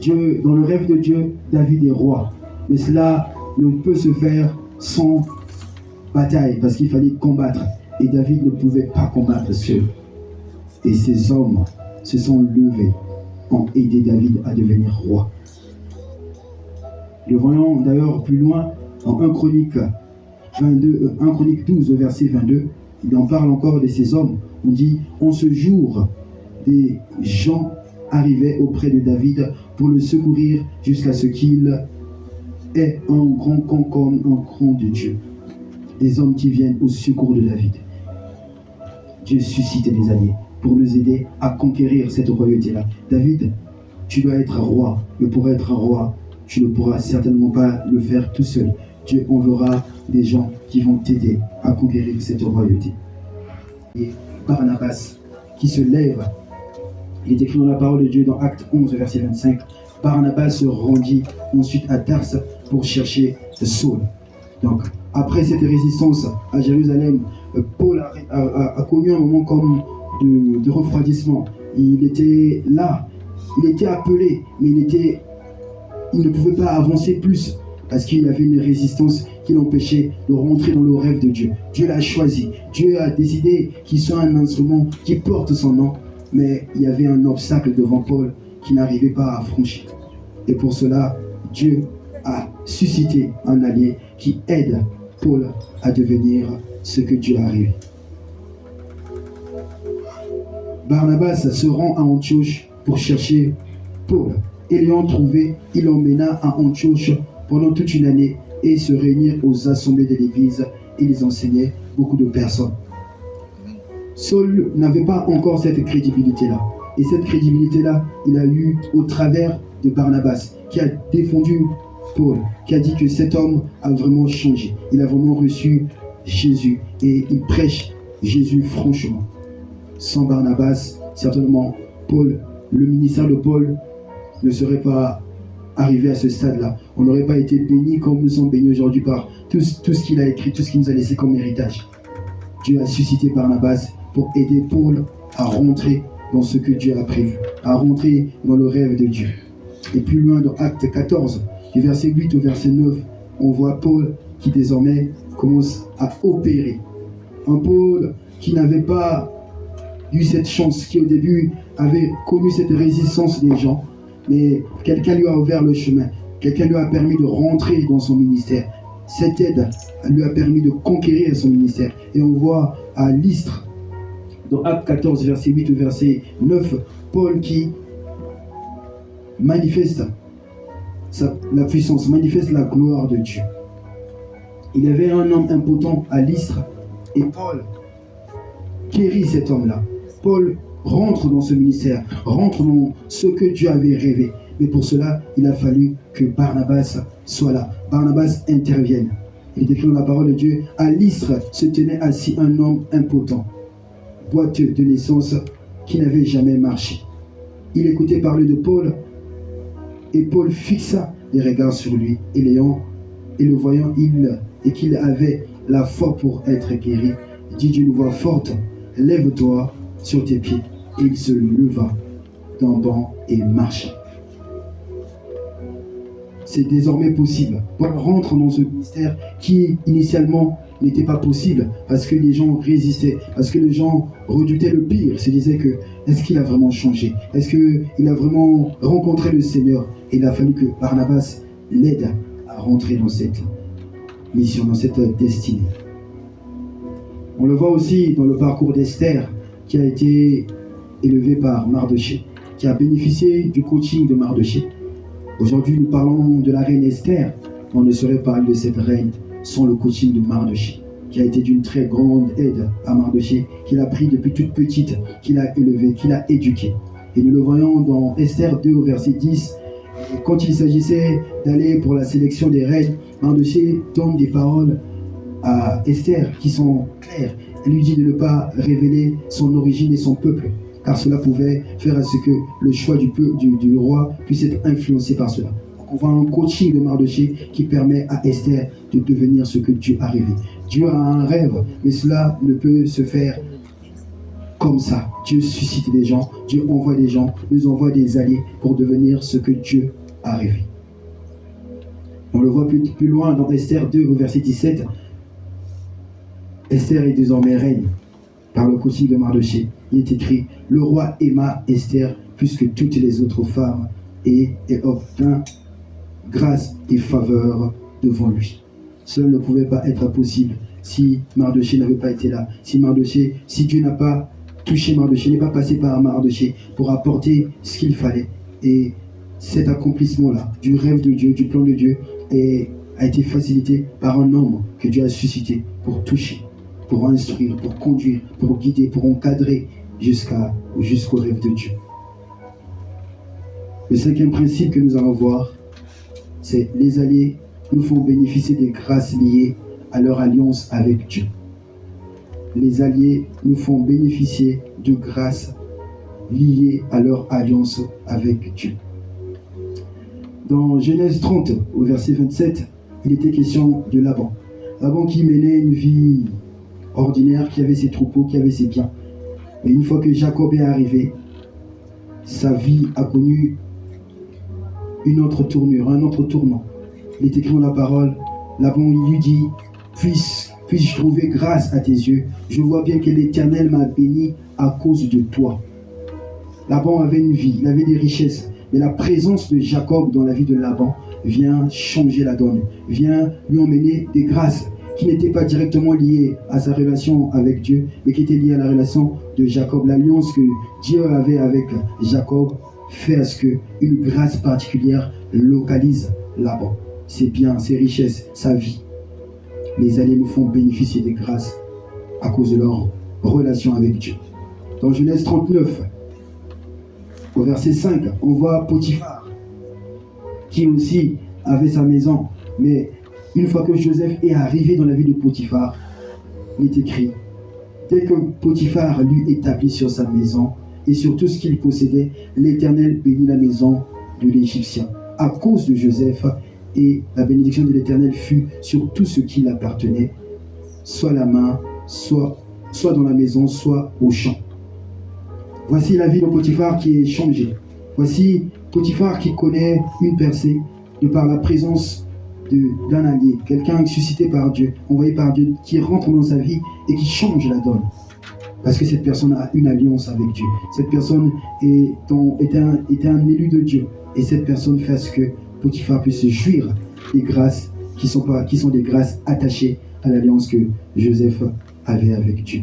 Dans le rêve de Dieu, David est roi. Mais cela ne peut se faire sans bataille, parce qu'il fallait combattre. Et David ne pouvait pas combattre seul. Et ces hommes se sont levés, ont aidé David à devenir roi. Le voyons d'ailleurs plus loin en 1 Chronique 12 au verset 22. Il en parle encore de ces hommes. On dit, en ce jour, des gens arrivaient auprès de David pour le secourir jusqu'à ce qu'il ait un grand camp comme un grand de Dieu. Des hommes qui viennent au secours de David. Dieu suscite des alliés pour nous aider à conquérir cette royauté-là. David, tu dois être roi, mais pour être roi, tu ne pourras certainement pas le faire tout seul. Dieu enverra des gens qui vont t'aider à conquérir cette royauté. Et Barnabas, qui se lève, il est écrit dans la parole de Dieu dans Acte 11, verset 25, Barnabas se rendit ensuite à Tarse pour chercher Saul. Donc, après cette résistance à Jérusalem, Paul a connu un moment comme de refroidissement. Il était là, il était appelé, mais il ne pouvait pas avancer plus parce qu'il y avait une résistance qui l'empêchait de rentrer dans le rêve de Dieu. Dieu l'a choisi. Dieu a décidé qu'il soit un instrument qui porte son nom, mais il y avait un obstacle devant Paul qui n'arrivait pas à franchir. Et pour cela, Dieu a suscité un allié qui aide Paul à devenir ce que Dieu a rêvé. Barnabas se rend à Antioche pour chercher Paul. Et l'ayant trouvé, il l'emmena à Antioche pendant toute une année et se réunir aux assemblées de l'église et les enseignait beaucoup de personnes. Saul n'avait pas encore cette crédibilité-là. Et cette crédibilité-là, il a eu au travers de Barnabas, qui a défendu Paul, qui a dit que cet homme a vraiment changé. Il a vraiment reçu Jésus et il prêche Jésus franchement. Sans Barnabas, certainement, Paul, le ministère de Paul ne serait pas arrivé à ce stade-là. On n'aurait pas été béni comme nous sommes bénis aujourd'hui par tout ce qu'il a écrit, tout ce qu'il nous a laissé comme héritage. Dieu a suscité Barnabas pour aider Paul à rentrer dans ce que Dieu a prévu, à rentrer dans le rêve de Dieu. Et plus loin dans Acte 14, du verset 8 au verset 9, on voit Paul qui désormais commence à opérer. Un Paul qui n'avait pas eu cette chance, qui au début avait connu cette résistance des gens, mais quelqu'un lui a ouvert le chemin, quelqu'un lui a permis de rentrer dans son ministère. Cette aide lui a permis de conquérir son ministère. Et on voit à Lystre, dans Acte 14, verset 8 au verset 9, Paul qui manifeste la puissance, manifeste la gloire de Dieu. Il y avait un homme impotent à Lystre et Paul guérit cet homme-là. Paul rentre dans ce ministère, rentre dans ce que Dieu avait rêvé. Mais pour cela, il a fallu que Barnabas soit là. Barnabas intervienne. Il est écrit dans la parole de Dieu, à Lystre se tenait assis un homme impotent, boiteux de naissance, qui n'avait jamais marché. Il écoutait parler de Paul, et Paul fixa les regards sur lui, et le voyant, et qu'il avait la foi pour être guéri, dit d'une voix forte, lève-toi sur tes pieds. Et il se leva d'un bond et marcha. C'est désormais possible. Paul rentre dans ce ministère qui initialement n'était pas possible parce que les gens résistaient, parce que les gens redoutaient le pire, se disaient que est-ce qu'il a vraiment changé? Est-ce qu'il a vraiment rencontré le Seigneur? Et il a fallu que Barnabas l'aide à rentrer dans cette mission, dans cette destinée. On le voit aussi dans le parcours d'Esther qui a été élevée par Mardochée, qui a bénéficié du coaching de Mardochée. Aujourd'hui, nous parlons de la reine Esther. On ne saurait parler de cette reine sans le coaching de Mardochée, qui a été d'une très grande aide à Mardochée, qu'il a pris depuis toute petite, qu'il a élevée, qu'il a éduquée. Et nous le voyons dans Esther 2 au verset 10. Quand il s'agissait d'aller pour la sélection des reines, Mardochée donne des paroles à Esther qui sont claires. Elle lui dit de ne pas révéler son origine et son peuple, car cela pouvait faire à ce que le choix du roi puisse être influencé par cela. Donc on voit un coaching de Mardochée qui permet à Esther de devenir ce que Dieu a rêvé. Dieu a un rêve, mais cela ne peut se faire comme ça. Dieu suscite des gens, Dieu envoie des gens, nous envoie des alliés pour devenir ce que Dieu a rêvé. On le voit plus loin dans Esther 2 au verset 17. Esther est désormais reine par le coaching de Mardochée. Il est écrit, le roi aima Esther plus que toutes les autres femmes et elle obtint grâce et faveur devant lui. Cela ne pouvait pas être possible si Mardochée n'avait pas été là. Si Dieu n'a pas touché Mardochée, n'est pas passé par Mardochée pour apporter ce qu'il fallait. Et cet accomplissement-là, du rêve de Dieu, du plan de Dieu, a été facilité par un homme que Dieu a suscité pour toucher, pour instruire, pour conduire, pour guider, pour encadrer jusqu'au rêve de Dieu. Le cinquième principe que nous allons voir, c'est les alliés nous font bénéficier des grâces liées à leur alliance avec Dieu. Les alliés nous font bénéficier de grâces liées à leur alliance avec Dieu. Dans Genèse 30, au verset 27, il était question de Laban. Laban qui menait une vie ordinaire, qui avait ses troupeaux, qui avait ses biens. Mais une fois que Jacob est arrivé, sa vie a connu une autre tournure, un autre tournant. Il est écrit dans la parole, Laban il lui dit, puisse-je trouver grâce à tes yeux? Je vois bien que l'Éternel m'a béni à cause de toi. Laban avait une vie, il avait des richesses, mais la présence de Jacob dans la vie de Laban vient changer la donne, vient lui emmener des grâces qui n'étaient pas directement liées à sa relation avec Dieu, mais qui étaient liées à la relation de Jacob. L'alliance que Dieu avait avec Jacob fait à ce qu'une grâce particulière localise Laban. Ses biens, ses richesses, sa vie. Les alliés nous font bénéficier des grâces à cause de leur relation avec Dieu. Dans Genèse 39, au verset 5, on voit Potiphar, qui aussi avait sa maison. Mais une fois que Joseph est arrivé dans la vie de Potiphar, il est écrit, dès que Potiphar l'eut établi sur sa maison et sur tout ce qu'il possédait, l'Éternel bénit la maison de l'Égyptien à cause de Joseph, et la bénédiction de l'Éternel fut sur tout ce qui l'appartenait, soit la main, soit dans la maison, soit au champ. Voici la vie de Potiphar qui est changée. Voici Potiphar qui connaît une percée de par la présence d'un allié, quelqu'un suscité par Dieu, envoyé par Dieu, qui rentre dans sa vie et qui change la donne. Parce que cette personne a une alliance avec Dieu. Cette personne était un élu de Dieu. Et cette personne fait à ce que Potiphar puisse se jouir des grâces qui sont des grâces attachées à l'alliance que Joseph avait avec Dieu.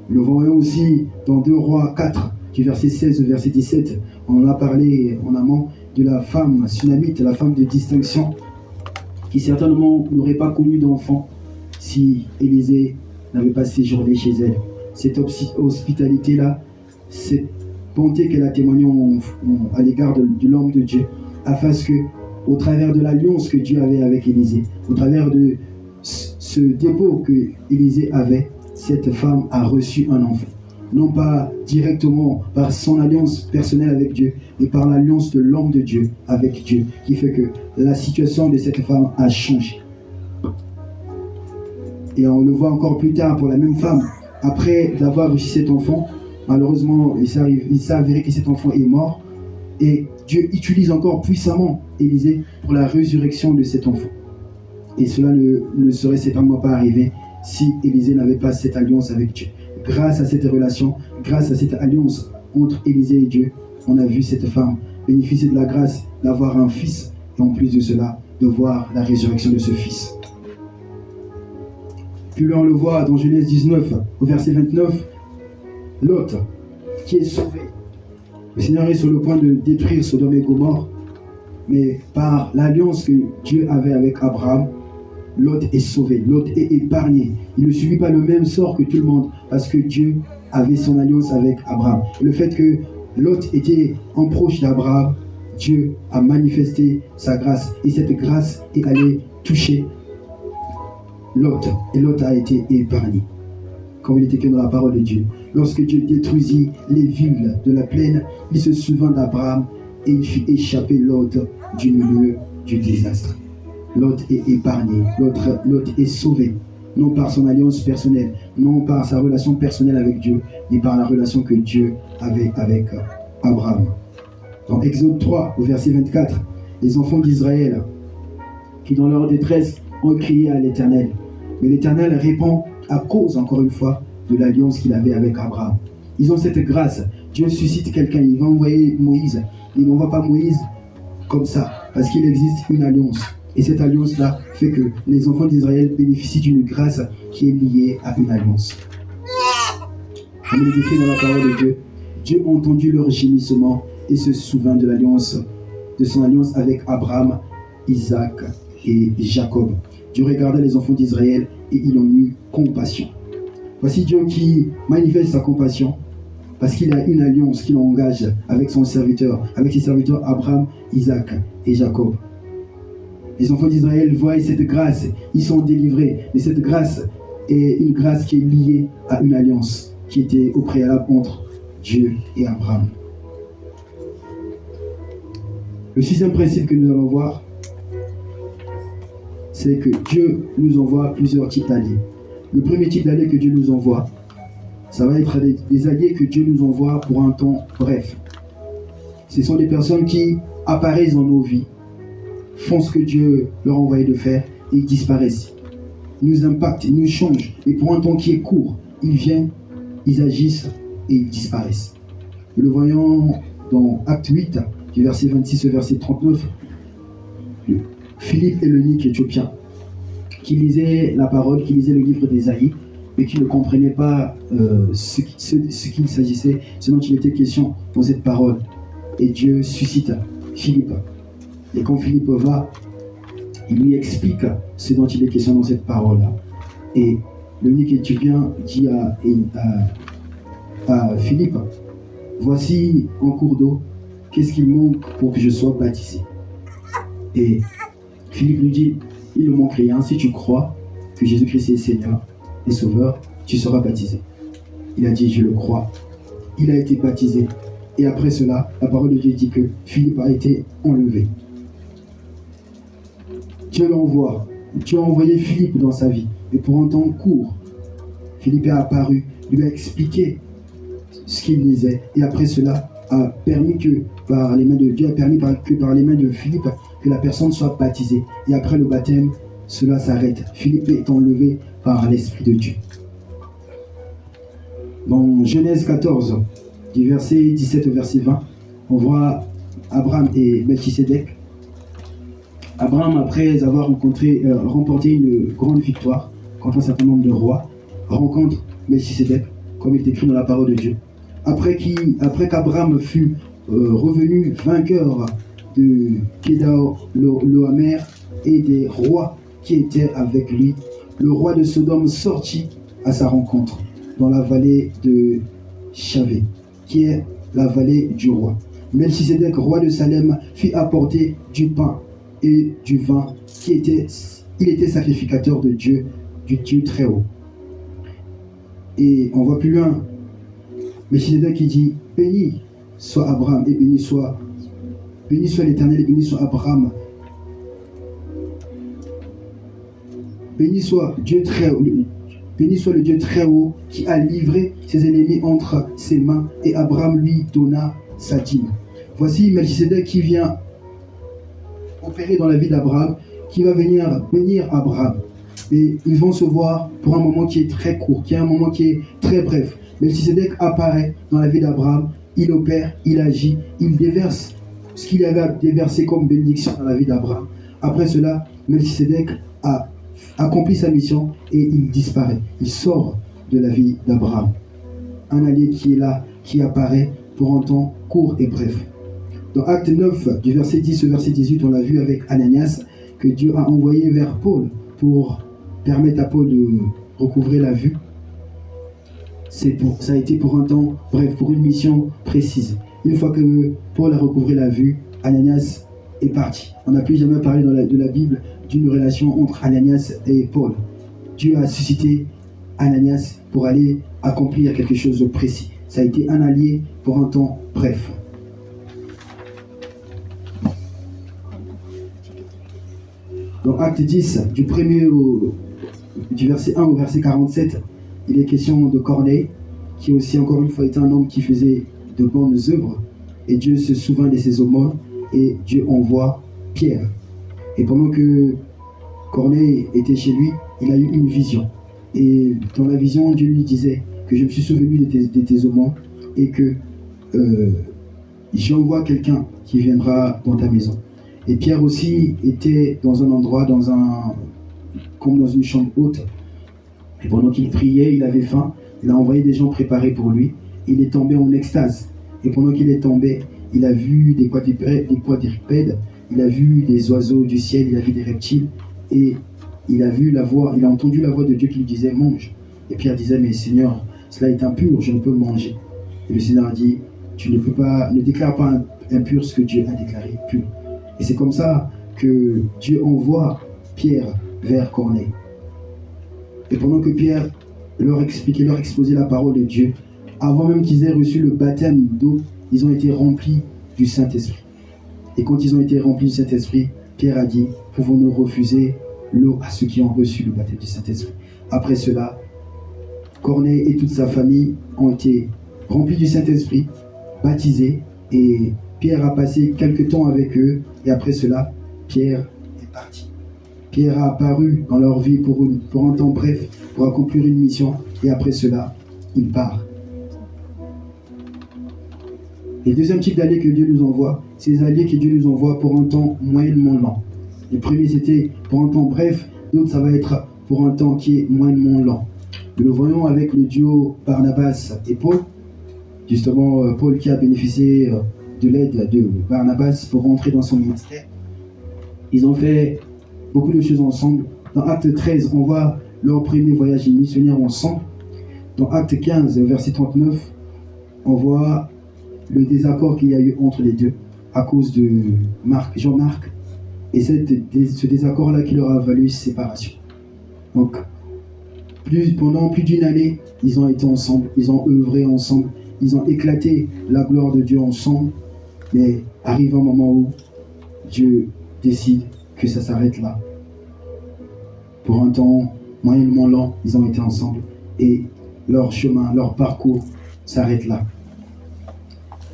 Nous voyons aussi dans 2 Rois 4, du verset 16 au verset 17, on en a parlé en amont de la femme sunamite, la femme de distinction, qui certainement n'aurait pas connu d'enfant si Élisée n'avait pas séjourné chez elle. Cette hospitalité-là, cette bonté qu'elle a témoignée à l'égard de l'homme de Dieu, a fait que, au travers de l'alliance que Dieu avait avec Élisée, au travers de ce dépôt que Élisée avait, cette femme a reçu un enfant. Non pas directement par son alliance personnelle avec Dieu, mais par l'alliance de l'homme de Dieu avec Dieu, qui fait que la situation de cette femme a changé. Et on le voit encore plus tard pour la même femme. Après avoir reçu cet enfant, malheureusement, il s'est avéré que cet enfant est mort. Et Dieu utilise encore puissamment Élisée pour la résurrection de cet enfant. Et cela ne serait certainement pas arrivé si Élisée n'avait pas cette alliance avec Dieu. Grâce à cette relation, grâce à cette alliance entre Élisée et Dieu, on a vu cette femme bénéficier de la grâce d'avoir un fils, et en plus de cela, de voir la résurrection de ce fils. Puis là, on le voit dans Genèse 19, au verset 29, Lot, qui est sauvé. Le Seigneur est sur le point de détruire Sodome et Gomorrhe, mais par l'alliance que Dieu avait avec Abraham, Lot est sauvé, Lot est épargné. Il ne subit pas le même sort que tout le monde parce que Dieu avait son alliance avec Abraham. Et le fait que Lot était en proche d'Abraham, Dieu a manifesté sa grâce et cette grâce est allée toucher Lot et Lot a été épargné. Comme il est écrit dans la parole de Dieu. Lorsque Dieu détruisit les villes de la plaine, il se souvint d'Abraham et il fit échapper Lot du milieu du désastre. Lot est épargné, Lot est sauvé, non par son alliance personnelle, non par sa relation personnelle avec Dieu, mais par la relation que Dieu avait avec Abraham. Dans Exode 3, au verset 24, les enfants d'Israël qui dans leur détresse ont crié à l'Éternel. Mais l'Éternel répond à cause, encore une fois, de l'alliance qu'il avait avec Abraham. Ils ont cette grâce. Dieu suscite quelqu'un, il va envoyer Moïse. Il n'envoie pas Moïse comme ça, parce qu'il existe une alliance. Et cette alliance-là fait que les enfants d'Israël bénéficient d'une grâce qui est liée à une alliance. Comme il est écrit dans la parole de Dieu, Dieu a entendu leur gémissement et se souvint de l'alliance, de son alliance avec Abraham, Isaac et Jacob. Dieu regarda les enfants d'Israël et il en eut compassion. Voici Dieu qui manifeste sa compassion parce qu'il a une alliance qu'il engage avec son serviteur, avec ses serviteurs Abraham, Isaac et Jacob. Les enfants d'Israël voient cette grâce, ils sont délivrés. Mais cette grâce est une grâce qui est liée à une alliance qui était au préalable entre Dieu et Abraham. Le sixième principe que nous allons voir, c'est que Dieu nous envoie plusieurs types d'alliés. Le premier type d'alliés que Dieu nous envoie, ça va être des alliés que Dieu nous envoie pour un temps bref. Ce sont des personnes qui apparaissent dans nos vies, font ce que Dieu leur a envoyé de faire et ils disparaissent. Ils nous impactent, ils nous changent, mais pour un temps qui est court, ils viennent, ils agissent et ils disparaissent. Nous le voyons dans Acte 8, du verset 26 au verset 39, Philippe et l'eunuque éthiopien, qui lisait la parole, qui lisait le livre d'Ésaïe, mais qui ne comprenait pas ce qu'il s'agissait, ce dont il était question dans cette parole. Et Dieu suscite Philippe. Et quand Philippe va, il lui explique ce dont il est question dans cette parole-là. Et l'eunuque éthiopien dit à Philippe, voici un cours d'eau, qu'est-ce qu'il manque pour que je sois baptisé? Et Philippe lui dit, il ne manque rien, si tu crois que Jésus-Christ est Seigneur et Sauveur, tu seras baptisé. Il a dit, je le crois. Il a été baptisé. Et après cela, la parole de Dieu dit que Philippe a été enlevé. Dieu l'envoie. Dieu a envoyé Philippe dans sa vie. Mais pour un temps court, Philippe est apparu, lui a expliqué ce qu'il disait. Et après cela, a permis que par les mains de Dieu, a permis que par les mains de Philippe, que la personne soit baptisée. Et après le baptême, cela s'arrête. Philippe est enlevé par l'Esprit de Dieu. Dans Genèse 14, du verset 17 au verset 20, on voit Abraham et Melchisédek. Abraham, après avoir remporté une grande victoire contre un certain nombre de rois, rencontre Melchisédek, comme il est écrit dans la parole de Dieu. Après qu'Abraham fut revenu vainqueur de Kedar-Loamer et des rois qui étaient avec lui, le roi de Sodome sortit à sa rencontre dans la vallée de Chavé, qui est la vallée du roi. Melchisédek, roi de Salem, fit apporter du pain et du vin, il était sacrificateur de Dieu, du Dieu très haut. Et on voit plus loin, Melchisédek qui dit, béni soit Abraham et béni soit l'Éternel et béni soit Abraham. Béni soit Dieu très haut, béni soit le Dieu très haut qui a livré ses ennemis entre ses mains et Abraham lui donna sa dîme. Voici Melchisédek qui vient opérer dans la vie d'Abraham, qui va venir bénir Abraham. Et ils vont se voir pour un moment qui est très court, qui est un moment qui est très bref. Melchisédek apparaît dans la vie d'Abraham, il opère, il agit, il déverse ce qu'il avait déversé comme bénédiction dans la vie d'Abraham. Après cela, Melchisédek a accompli sa mission et il disparaît. Il sort de la vie d'Abraham. Un allié qui est là, qui apparaît pour un temps court et bref. Dans Acte 9, du verset 10 au verset 18, on l'a vu avec Ananias, que Dieu a envoyé vers Paul pour permettre à Paul de recouvrer la vue. Ça a été pour un temps bref, pour une mission précise. Une fois que Paul a recouvré la vue, Ananias est parti. On n'a plus jamais parlé de la Bible d'une relation entre Ananias et Paul. Dieu a suscité Ananias pour aller accomplir quelque chose de précis. Ça a été un allié pour un temps bref. Dans Acte 10, du verset 1 au verset 47, il est question de Corneille, qui aussi encore une fois était un homme qui faisait de bonnes œuvres. Et Dieu se souvint de ses aumônes et Dieu envoie Pierre. Et pendant que Corneille était chez lui, il a eu une vision. Et dans la vision, Dieu lui disait que je me suis souvenu de tes aumônes et que j'envoie quelqu'un qui viendra dans ta maison. Et Pierre aussi était dans un endroit, comme dans une chambre haute. Et pendant qu'il priait, il avait faim. Il a envoyé des gens préparés pour lui. Il est tombé en extase. Et pendant qu'il est tombé, il a vu des quadrupèdes, il a vu des oiseaux du ciel, il a vu des reptiles. Et il a entendu la voix de Dieu qui lui disait, mange. Et Pierre disait, mais Seigneur, cela est impur, je ne peux manger. Et le Seigneur a dit, ne déclare pas impur ce que Dieu a déclaré pur. Et c'est comme ça que Dieu envoie Pierre vers Corneille. Et pendant que Pierre leur exposait la parole de Dieu, avant même qu'ils aient reçu le baptême d'eau, ils ont été remplis du Saint-Esprit. Et quand ils ont été remplis du Saint-Esprit, Pierre a dit, pouvons-nous refuser l'eau à ceux qui ont reçu le baptême du Saint-Esprit. Après cela, Corneille et toute sa famille ont été remplis du Saint-Esprit, baptisés, et Pierre a passé quelques temps avec eux, et après cela, Pierre est parti. Pierre a apparu dans leur vie pour un temps bref, pour accomplir une mission, et après cela, il part. Et le deuxième type d'alliés que Dieu nous envoie, c'est les alliés que Dieu nous envoie pour un temps moyennement lent. Les premiers, c'était pour un temps bref, d'autres, ça va être pour un temps qui est moyennement lent. Nous le voyons avec le duo Barnabas et Paul. Justement, Paul qui a bénéficié de l'aide de Barnabas pour rentrer dans son ministère. Ils ont fait beaucoup de choses ensemble. Dans Acte 13, on voit leur premier voyage missionnaire ensemble. Dans Acte 15, verset 39, on voit le désaccord qu'il y a eu entre les deux à cause de Jean-Marc. Et ce désaccord-là qui leur a valu séparation. Donc, pendant plus d'une année, ils ont été ensemble, ils ont œuvré ensemble, ils ont éclaté la gloire de Dieu ensemble. Mais arrive un moment où Dieu décide que ça s'arrête là. Pour un temps moyennement lent, ils ont été ensemble et leur chemin, leur parcours s'arrête là.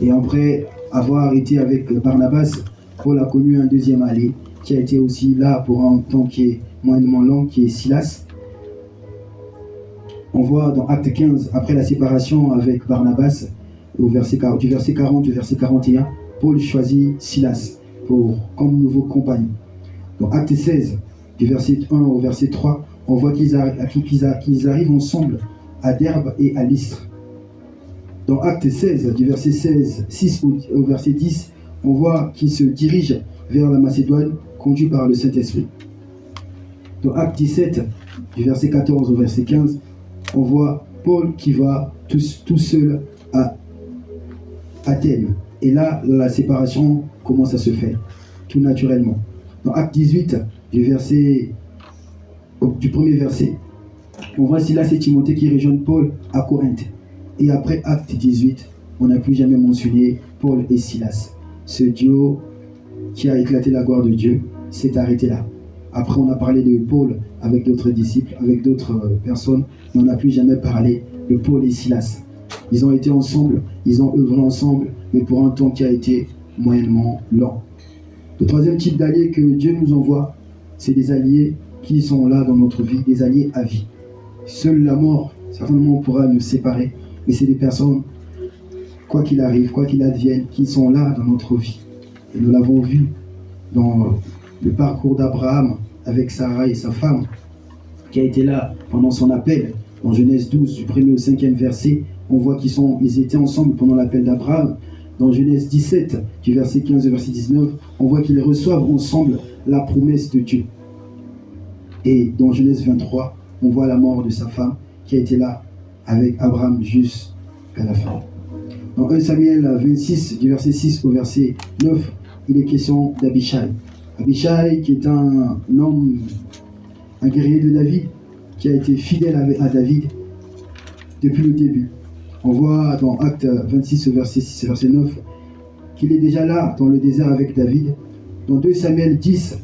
Et après avoir été avec Barnabas, Paul a connu un deuxième allié qui a été aussi là pour un temps qui est moyennement long, qui est Silas. On voit dans Acte 15, après la séparation avec Barnabas, du verset 40 au verset 41, Paul choisit Silas comme nouveau compagnon. Dans Acte 16, du verset 1 au verset 3, on voit qu'ils arrivent ensemble à Derbe et à Lystre. Dans Acte 16, du verset 6 au verset 10, on voit qu'ils se dirigent vers la Macédoine, conduits par le Saint-Esprit. Dans Acte 17, du verset 14 au verset 15, on voit Paul qui va tout seul à Athènes. Et là, la séparation commence à se faire, tout naturellement. Dans Acte 18, du premier verset, on voit Silas et Timothée qui rejoignent Paul à Corinthe. Et après Acte 18, on n'a plus jamais mentionné Paul et Silas. Ce duo qui a éclaté la gloire de Dieu s'est arrêté là. Après, on a parlé de Paul avec d'autres disciples, avec d'autres personnes, mais on n'a plus jamais parlé de Paul et Silas. Ils ont été ensemble, ils ont œuvré ensemble, mais pour un temps qui a été moyennement lent. Le troisième type d'alliés que Dieu nous envoie, c'est des alliés qui sont là dans notre vie, des alliés à vie. Seule la mort, certainement, pourra nous séparer, mais c'est des personnes, quoi qu'il arrive, quoi qu'il advienne, qui sont là dans notre vie. Et nous l'avons vu dans le parcours d'Abraham avec Sarah et sa femme, qui a été là pendant son appel. Dans Genèse 12, du 1er au 5e verset, on voit qu'ils étaient ensemble pendant l'appel d'Abraham. Dans Genèse 17, du verset 15 au verset 19, on voit qu'ils reçoivent ensemble la promesse de Dieu. Et dans Genèse 23, on voit la mort de sa femme qui a été là avec Abraham jusqu'à la fin. Dans 1 Samuel 26, du verset 6 au verset 9, il est question d'Abishai. Abishai qui est un homme, un guerrier de David, qui a été fidèle à David depuis le début. On voit dans Acte 26, verset 6 et verset 9, qu'il est déjà là dans le désert avec David. Dans 2 Samuel 10,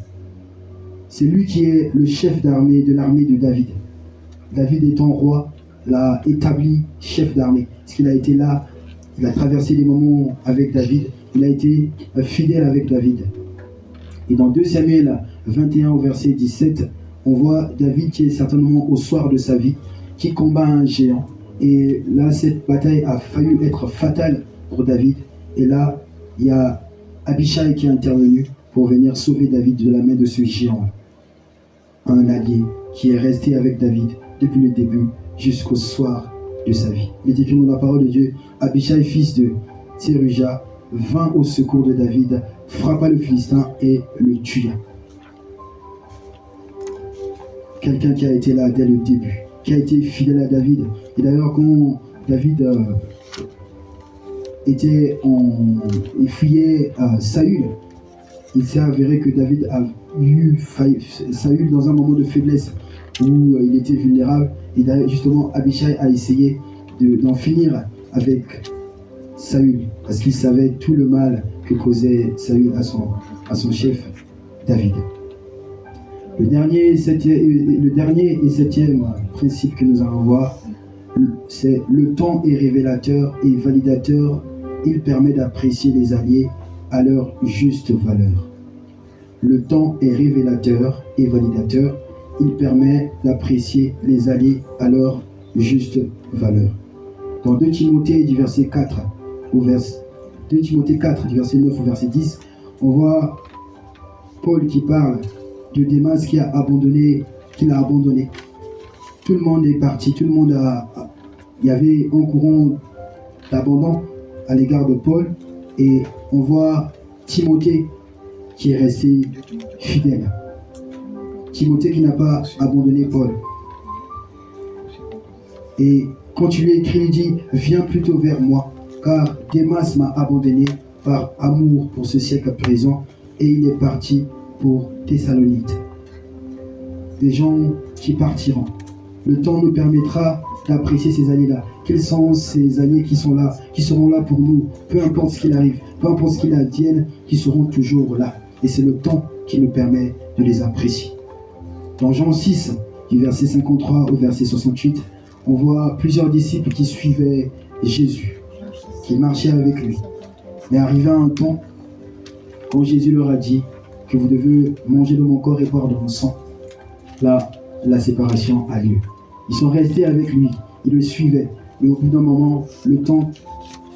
c'est lui qui est le chef d'armée de l'armée de David. David étant roi, l'a établi chef d'armée. Parce qu'il a été là, il a traversé des moments avec David, il a été fidèle avec David. Et dans 2 Samuel 21 au verset 17, On voit David qui est certainement au soir de sa vie, qui combat un géant. Et là, cette bataille a failli être fatale pour David. Et là, il y a Abishai qui est intervenu pour venir sauver David de la main de ce géant. Un allié qui est resté avec David depuis le début jusqu'au soir de sa vie. Il est écrit dans la parole de Dieu, Abishai, fils de Tseruja, vint au secours de David, frappa le Philistin et le tua. Quelqu'un qui a été là dès le début, qui a été fidèle à David. Et d'ailleurs, quand David il fuyait Saül, il s'est avéré que David a eu Saül dans un moment de faiblesse où il était vulnérable. Et justement, Abishai a essayé d'en finir avec Saül, parce qu'il savait tout le mal que causait Saül à son chef David. Le dernier et septième principe que nous allons voir, c'est le temps est révélateur et validateur. Il permet d'apprécier les alliés à leur juste valeur. Le temps est révélateur et validateur. Il permet d'apprécier les alliés à leur juste valeur. Dans 2 Timothée du verset 4 2 Timothée 4 du verset 9 au verset 10, on voit Paul qui parle de Démas qu'il a abandonné. Tout le monde est parti, il y avait un courant d'abandon à l'égard de Paul, et on voit Timothée qui est resté fidèle. Timothée qui n'a pas abandonné Paul. Et quand tu lui écris, il dit, viens plutôt vers moi, car Démas m'a abandonné par amour pour ce siècle présent, et il est parti pour Thessalonique. Des gens qui partiront. Le temps nous permettra d'apprécier ces années-là. Quels sont ces années qui sont là, qui seront là pour nous, peu importe ce qu'il arrive, peu importe ce qu'il advienne, qui seront toujours là. Et c'est le temps qui nous permet de les apprécier. Dans Jean 6, du verset 53 au verset 68, on voit plusieurs disciples qui suivaient Jésus, qui marchaient avec lui. Mais arrivé à un temps, quand Jésus leur a dit que vous devez manger de mon corps et boire de mon sang, là, la séparation a lieu. Ils sont restés avec lui, ils le suivaient. Mais au bout d'un moment, le temps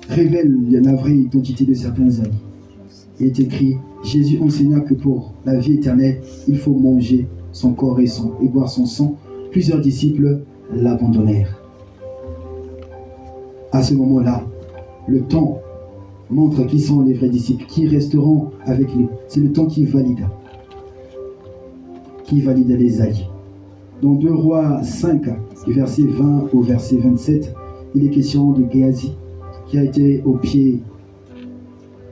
révèle la vraie identité de certains amis. Il est écrit, Jésus enseigna que pour la vie éternelle, il faut manger son corps et boire son sang. Plusieurs disciples l'abandonnèrent. À ce moment-là, le temps montre qui sont les vrais disciples, qui resteront avec lui. C'est le temps qui valide les alliés. Dans 2 Rois 5, du verset 20 au verset 27, il est question de Géasi, qui a été au pied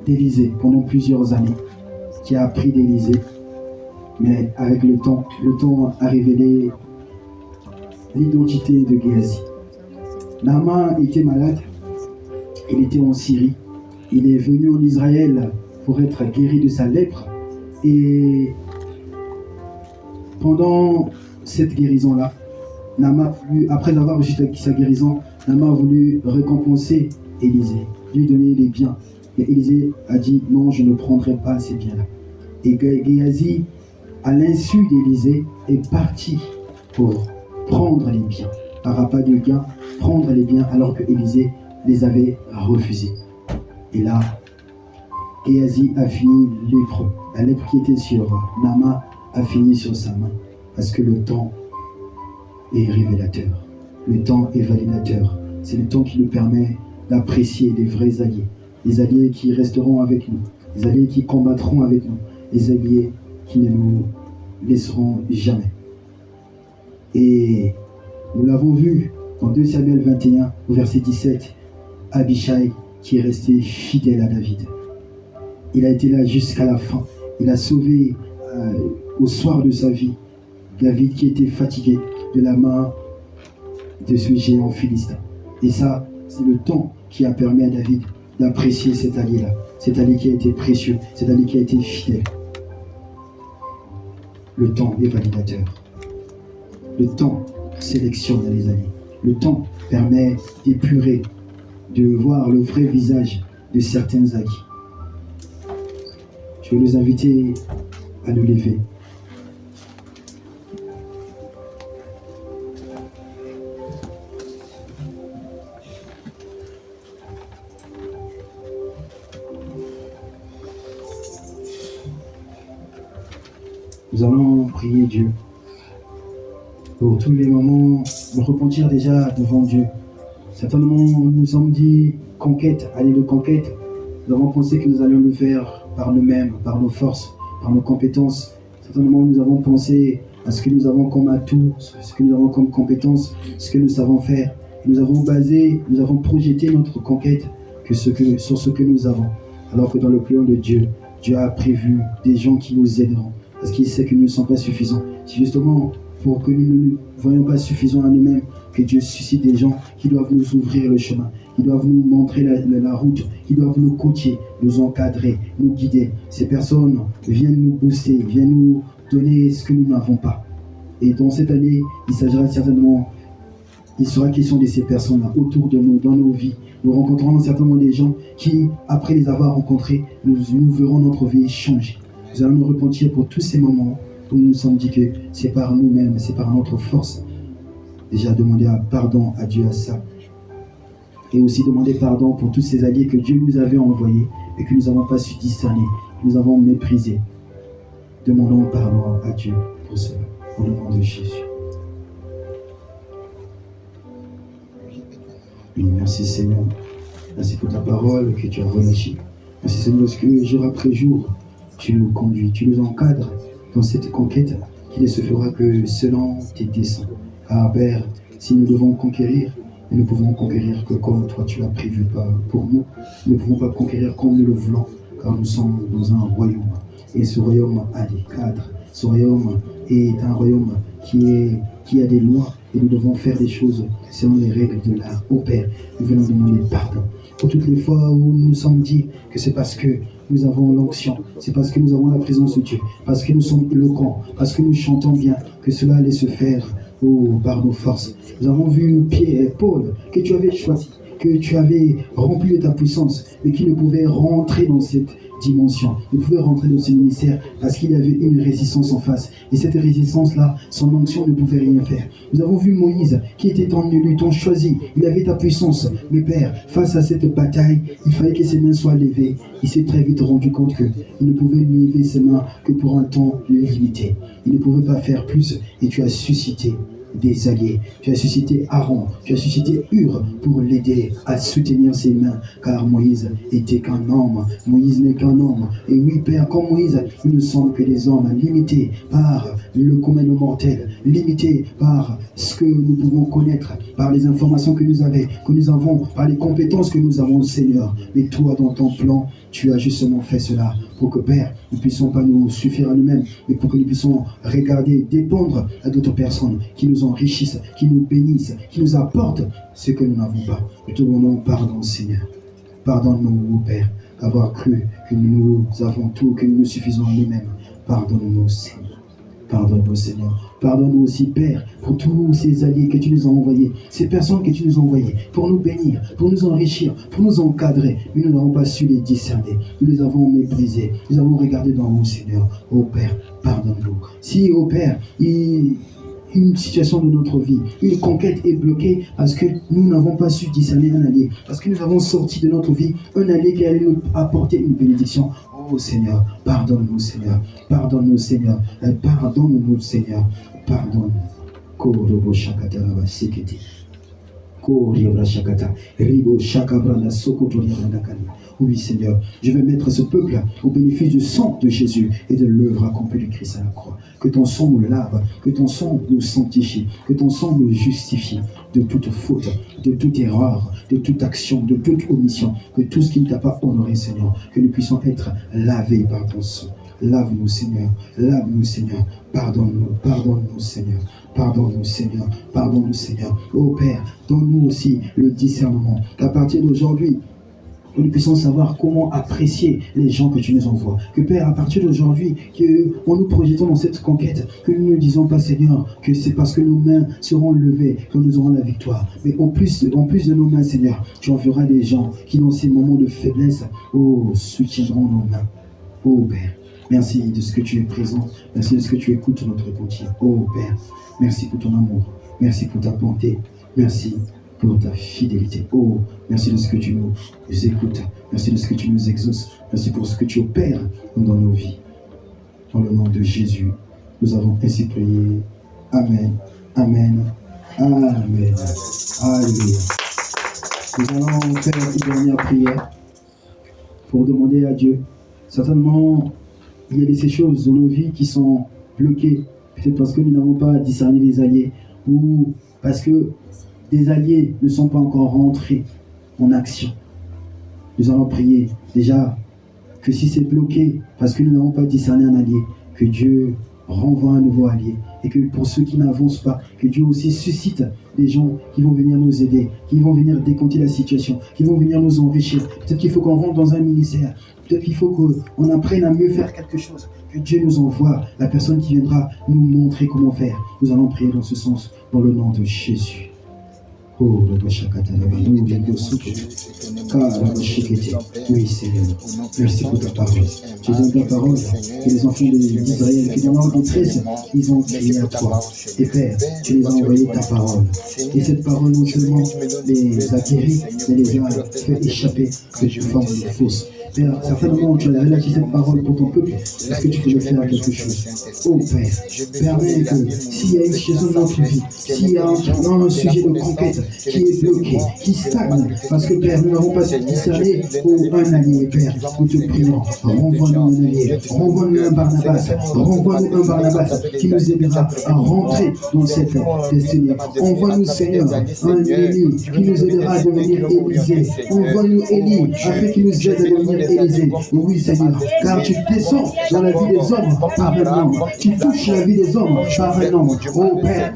d'Élisée pendant plusieurs années, qui a appris d'Élisée. Mais avec le temps a révélé l'identité de Géasi. Naaman était malade, il était en Syrie, il est venu en Israël pour être guéri de sa lèpre, et pendant cette guérison-là, après avoir reçu sa guérison, Naaman a voulu récompenser Élisée, lui donner les biens. Mais Élisée a dit non, je ne prendrai pas ces biens-là. Et Géasi, à l'insu d'Élisée, est parti pour prendre les biens. Par appât de gain, prendre les biens alors que Élisée les avait refusés. Et là, Géasi a fini lépreux. La lèpre qui était sur Naaman a fini sur sa main. Parce que le temps est révélateur. Le temps est validateur. C'est le temps qui nous permet d'apprécier les vrais alliés. Les alliés qui resteront avec nous. Les alliés qui combattront avec nous. Les alliés qui ne nous laisseront jamais. Et nous l'avons vu dans 2 Samuel 21, au verset 17, Abishai qui est resté fidèle à David. Il a été là jusqu'à la fin. Il a sauvé au soir de sa vie David qui était fatigué de la main de ce géant philistin. Et ça, c'est le temps qui a permis à David d'apprécier cet allié-là. Cet allié qui a été précieux, cet allié qui a été fidèle. Le temps est validateur. Le temps sélectionne les alliés. Le temps permet d'épurer, de voir le vrai visage de certains alliés. Je vais nous inviter à nous lever. Nous allons prier Dieu pour tous les moments de repentir déjà devant Dieu. Certainement, nous nous sommes dit conquête, aller de conquête. Nous avons pensé que nous allions le faire par nous-mêmes, par nos forces, par nos compétences. Certainement, nous avons pensé à ce que nous avons comme atout, ce que nous avons comme compétences, ce que nous savons faire. Nous avons projeté notre conquête sur ce que nous avons. Alors que dans le plan de Dieu, Dieu a prévu des gens qui nous aideront. Parce qu'il sait que nous ne sommes pas suffisants. C'est justement pour que nous ne nous voyons pas suffisants à nous-mêmes que Dieu suscite des gens qui doivent nous ouvrir le chemin, qui doivent nous montrer la route, qui doivent nous coacher, nous encadrer, nous guider. Ces personnes viennent nous booster, viennent nous donner ce que nous n'avons pas. Et dans cette année, il sera question de ces personnes-là autour de nous, dans nos vies. Nous rencontrerons certainement des gens qui, après les avoir rencontrés, nous verrons notre vie changer. Nous allons nous repentir pour tous ces moments où nous nous sommes dit que c'est par nous-mêmes, c'est par notre force. Déjà demander pardon à Dieu à ça. Et aussi demander pardon pour tous ces alliés que Dieu nous avait envoyés et que nous n'avons pas su discerner, que nous avons méprisés. Demandons pardon à Dieu pour cela, au nom de Jésus. Oui, merci Seigneur. Merci pour ta parole que tu as relâchée. Merci Seigneur parce que jour après jour, tu nous conduis, tu nous encadres dans cette conquête qui ne se fera que selon tes desseins. Car Père, si nous devons conquérir, nous ne pouvons conquérir que comme toi tu l'as prévu pour nous. Nous ne pouvons pas conquérir comme nous le voulons, car nous sommes dans un royaume. Et ce royaume a des cadres. Ce royaume est un royaume qui a des lois. Et nous devons faire des choses selon les règles de l'art. Ô Père, nous venons demander pardon pour toutes les fois où nous nous sommes dit que c'est parce que nous avons l'onction, c'est parce que nous avons la présence de Dieu, parce que nous sommes éloquents, parce que nous chantons bien, que cela allait se faire par nos forces. Nous avons vu Paul, que tu avais choisi, que tu avais rempli de ta puissance, mais qui ne pouvait rentrer dans cette dimension, il pouvait rentrer dans ce ministère parce qu'il y avait une résistance en face. Et cette résistance-là, son onction ne pouvait rien faire. Nous avons vu Moïse, qui était ton élu, ton choisi. Il avait ta puissance. Mais Père, face à cette bataille, il fallait que ses mains soient levées. Il s'est très vite rendu compte qu'il ne pouvait lever ses mains que pour un temps limité. Il ne pouvait pas faire plus. Et tu as suscité des alliés. Tu as suscité Aaron, tu as suscité Hur pour l'aider à soutenir ses mains, car Moïse était qu'un homme. Moïse n'est qu'un homme. Et oui, Père, comme Moïse, nous ne sommes que des hommes limités par le commun mortel, limités par ce que nous pouvons connaître, par les informations que nous avons, par les compétences que nous avons, Seigneur. Mais toi, dans ton plan, tu as justement fait cela pour que, Père, nous ne puissions pas nous suffire à nous-mêmes, mais pour que nous puissions regarder, dépendre à d'autres personnes qui nous enrichissent, qui nous bénissent, qui nous apportent ce que nous n'avons pas. Nous te demandons pardon, Seigneur. Pardonne-nous, Père, d'avoir cru que nous avons tout, que nous nous suffisons à nous-mêmes. Pardonne-nous, Seigneur. Pardonne-nous, Seigneur. Pardonne-nous aussi, Père, pour tous ces alliés que tu nous as envoyés, ces personnes que tu nous as envoyées, pour nous bénir, pour nous enrichir, pour nous encadrer. Mais nous n'avons pas su les discerner. Nous les avons méprisés. Nous avons regardé dans vous, Seigneur. Ô Père, pardonne-nous. Si, ô Père, une situation de notre vie, une conquête est bloquée parce que nous n'avons pas su discerner un allié, parce que nous avons sorti de notre vie un allié qui allait nous apporter une bénédiction. Oh Seigneur, pardonne-nous Seigneur, pardonne-nous Seigneur, pardonne-nous Seigneur, pardonne-nous. Oui Seigneur, je vais mettre ce peuple au bénéfice du sang de Jésus et de l'œuvre accomplie du Christ à la croix. Que ton sang nous lave, que ton sang nous sanctifie, que ton sang nous justifie de toute faute, de toute erreur, de toute action, de toute omission, que tout ce qui ne t'a pas honoré Seigneur, que nous puissions être lavés par ton sang. Lave-nous Seigneur, pardonne-nous, pardonne-nous Seigneur, pardonne-nous Seigneur, pardonne-nous Seigneur. Ô Père, donne-nous aussi le discernement, qu'à partir d'aujourd'hui, que nous puissions savoir comment apprécier les gens que tu nous envoies. Que Père, à partir d'aujourd'hui, en nous projetons dans cette conquête, que nous ne disons pas Seigneur, que c'est parce que nos mains seront levées que nous aurons la victoire. Mais en plus de nos mains Seigneur, tu enverras des gens qui dans ces moments de faiblesse, soutiendront nos mains. Ô Père, merci de ce que tu es présent. Merci de ce que tu écoutes notre repentir. Oh Père, merci pour ton amour. Merci pour ta bonté. Merci pour ta fidélité. Oh, merci de ce que tu nous écoutes. Merci de ce que tu nous exauces. Merci pour ce que tu opères dans nos vies. Dans le nom de Jésus, Nous avons ainsi prié. Amen. Amen. Amen. Alléluia. Nous allons faire une dernière prière pour demander à Dieu. Certainement, il y a ces choses dans nos vies qui sont bloquées. Peut-être parce que nous n'avons pas discerné les alliés ou parce que les alliés ne sont pas encore rentrés en action. Nous allons prier déjà que si c'est bloqué parce que nous n'avons pas discerné un allié, que Dieu renvoie un nouveau allié. Et que pour ceux qui n'avancent pas, que Dieu aussi suscite des gens qui vont venir nous aider, qui vont venir décompter la situation, qui vont venir nous enrichir. Peut-être qu'il faut qu'on rentre dans un ministère. Peut-être qu'il faut qu'on apprenne à mieux faire quelque chose. Que Dieu nous envoie la personne qui viendra nous montrer comment faire. Nous allons prier dans ce sens, dans le nom de Jésus. Oh, oui, Seigneur, merci pour ta parole. Tu donnes ta parole que les enfants d'Israël qui dans leur détresse, ils ont crié à toi. Et Père, tu les as envoyé ta parole. Et cette parole non seulement les a guéris, mais les a fait échapper de toute forme de fausse. Père, certainement tu as relâché cette parole pour ton peuple. Est-ce que tu peux faire quelque chose? Oh Père, permets que s'il y a une chose dans notre vie, s'il y a un sujet de conquête qui est bloqué, qui stagne, parce que Père, nous n'avons pas discerné un allié, Père, nous te prions, renvoie-nous un allié, renvoie-nous un Barnabas, renvoie-nous un Barnabas qui nous aidera à rentrer dans cette destinée. Envoie-nous, Seigneur, un Élie qui nous aidera à devenir Élisée. Envoie-nous Élie afin qu'il nous aide à devenir Élisée. Oui, Seigneur, car tu descends dans la vie des hommes par un homme, tu touches la vie des hommes par un homme. Oh Père,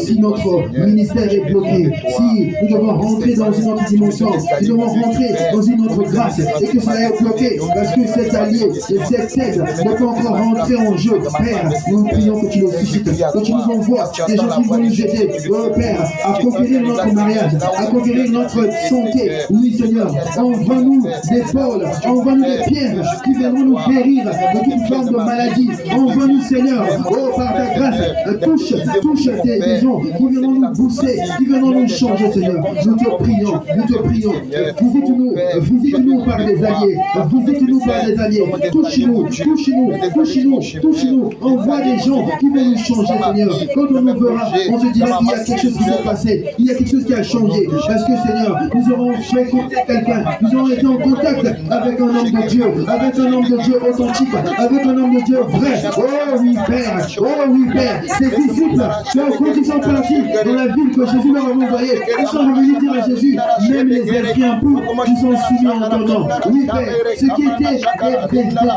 si notre ministère est bloqué, si nous devons rentrer dans une autre dimension, nous devons rentrer dans une autre grâce et que ça est bloqué parce que cet allié et cette aide ne peut encore rentrer en jeu. Père, nous prions que tu nous suscites, que tu nous envoies des gens qui vont nous aider, oh Père, à conquérir notre mariage, à conquérir notre santé. Oui, Seigneur, envoie-nous des pôles, envoie-nous des pierres qui viendront nous guérir de toute forme de maladie. Envoie-nous, Seigneur, oh, par ta grâce, touche des gens qui viendront nous booster, qui viendront nous changer, Seigneur. Nous te prions, nous te prions. Visite-nous par des alliés, visite-nous par des alliés. Touche-nous. Envoie des gens qui vont nous changer, Seigneur. Quand on nous verra, on se dira qu'il y a quelque chose qui s'est passé, il y a quelque chose qui a changé. Parce que, Seigneur, nous aurons fréquenté quelqu'un, nous aurons été en contact avec un homme de Dieu, authentique, avec un homme de Dieu vrai. Oh oui, Père, ces disciples, quand ils sont partis dans la ville que Jésus leur a envoyée, ils sont revenus dire à Jésus, même les esprits impurs, ils sont soumis en ton nom. Oui, Père, ceux qui étaient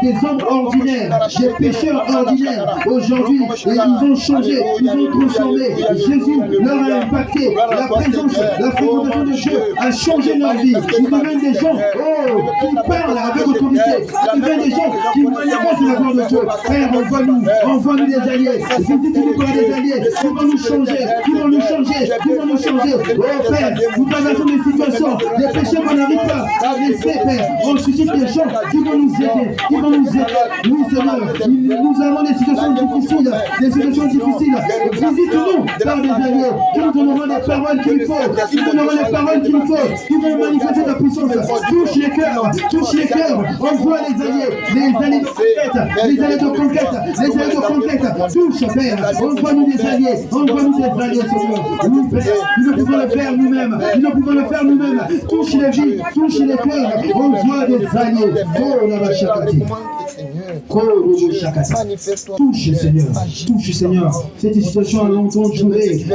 des hommes ordinaires, des pécheurs ordinaires, aujourd'hui, ils ont changé, ils ont transformé. Jésus leur a impacté, la présence, la fréquentation de Dieu a changé leur vie. Ils deviennent des gens, qui parlent avec autorité, ils deviennent des gens qui manifestent la gloire de Dieu. Père, envoie-nous des alliés, visite-nous par des alliés, qui vont nous changer. Oh Père, nous traversons des situations, des péchés qu'on n'arrive pas à laisser, Père. On suscite des gens qui vont nous aider, Oui, Seigneur, nous avons des situations difficiles. Visite-nous par des alliés, qui nous donneront les paroles qu'il faut, qui vont manifester ta puissance. Touche les cœurs, envoie les alliés de conquête, touche, Père, envoie-nous des alliés, Seigneur. Oui, Père, nous ne pouvons le faire nous-mêmes, touche les vies, touche les cœurs, envoie des alliés. Oh, la vachakati. Touche, Seigneur, cette situation a longtemps duré.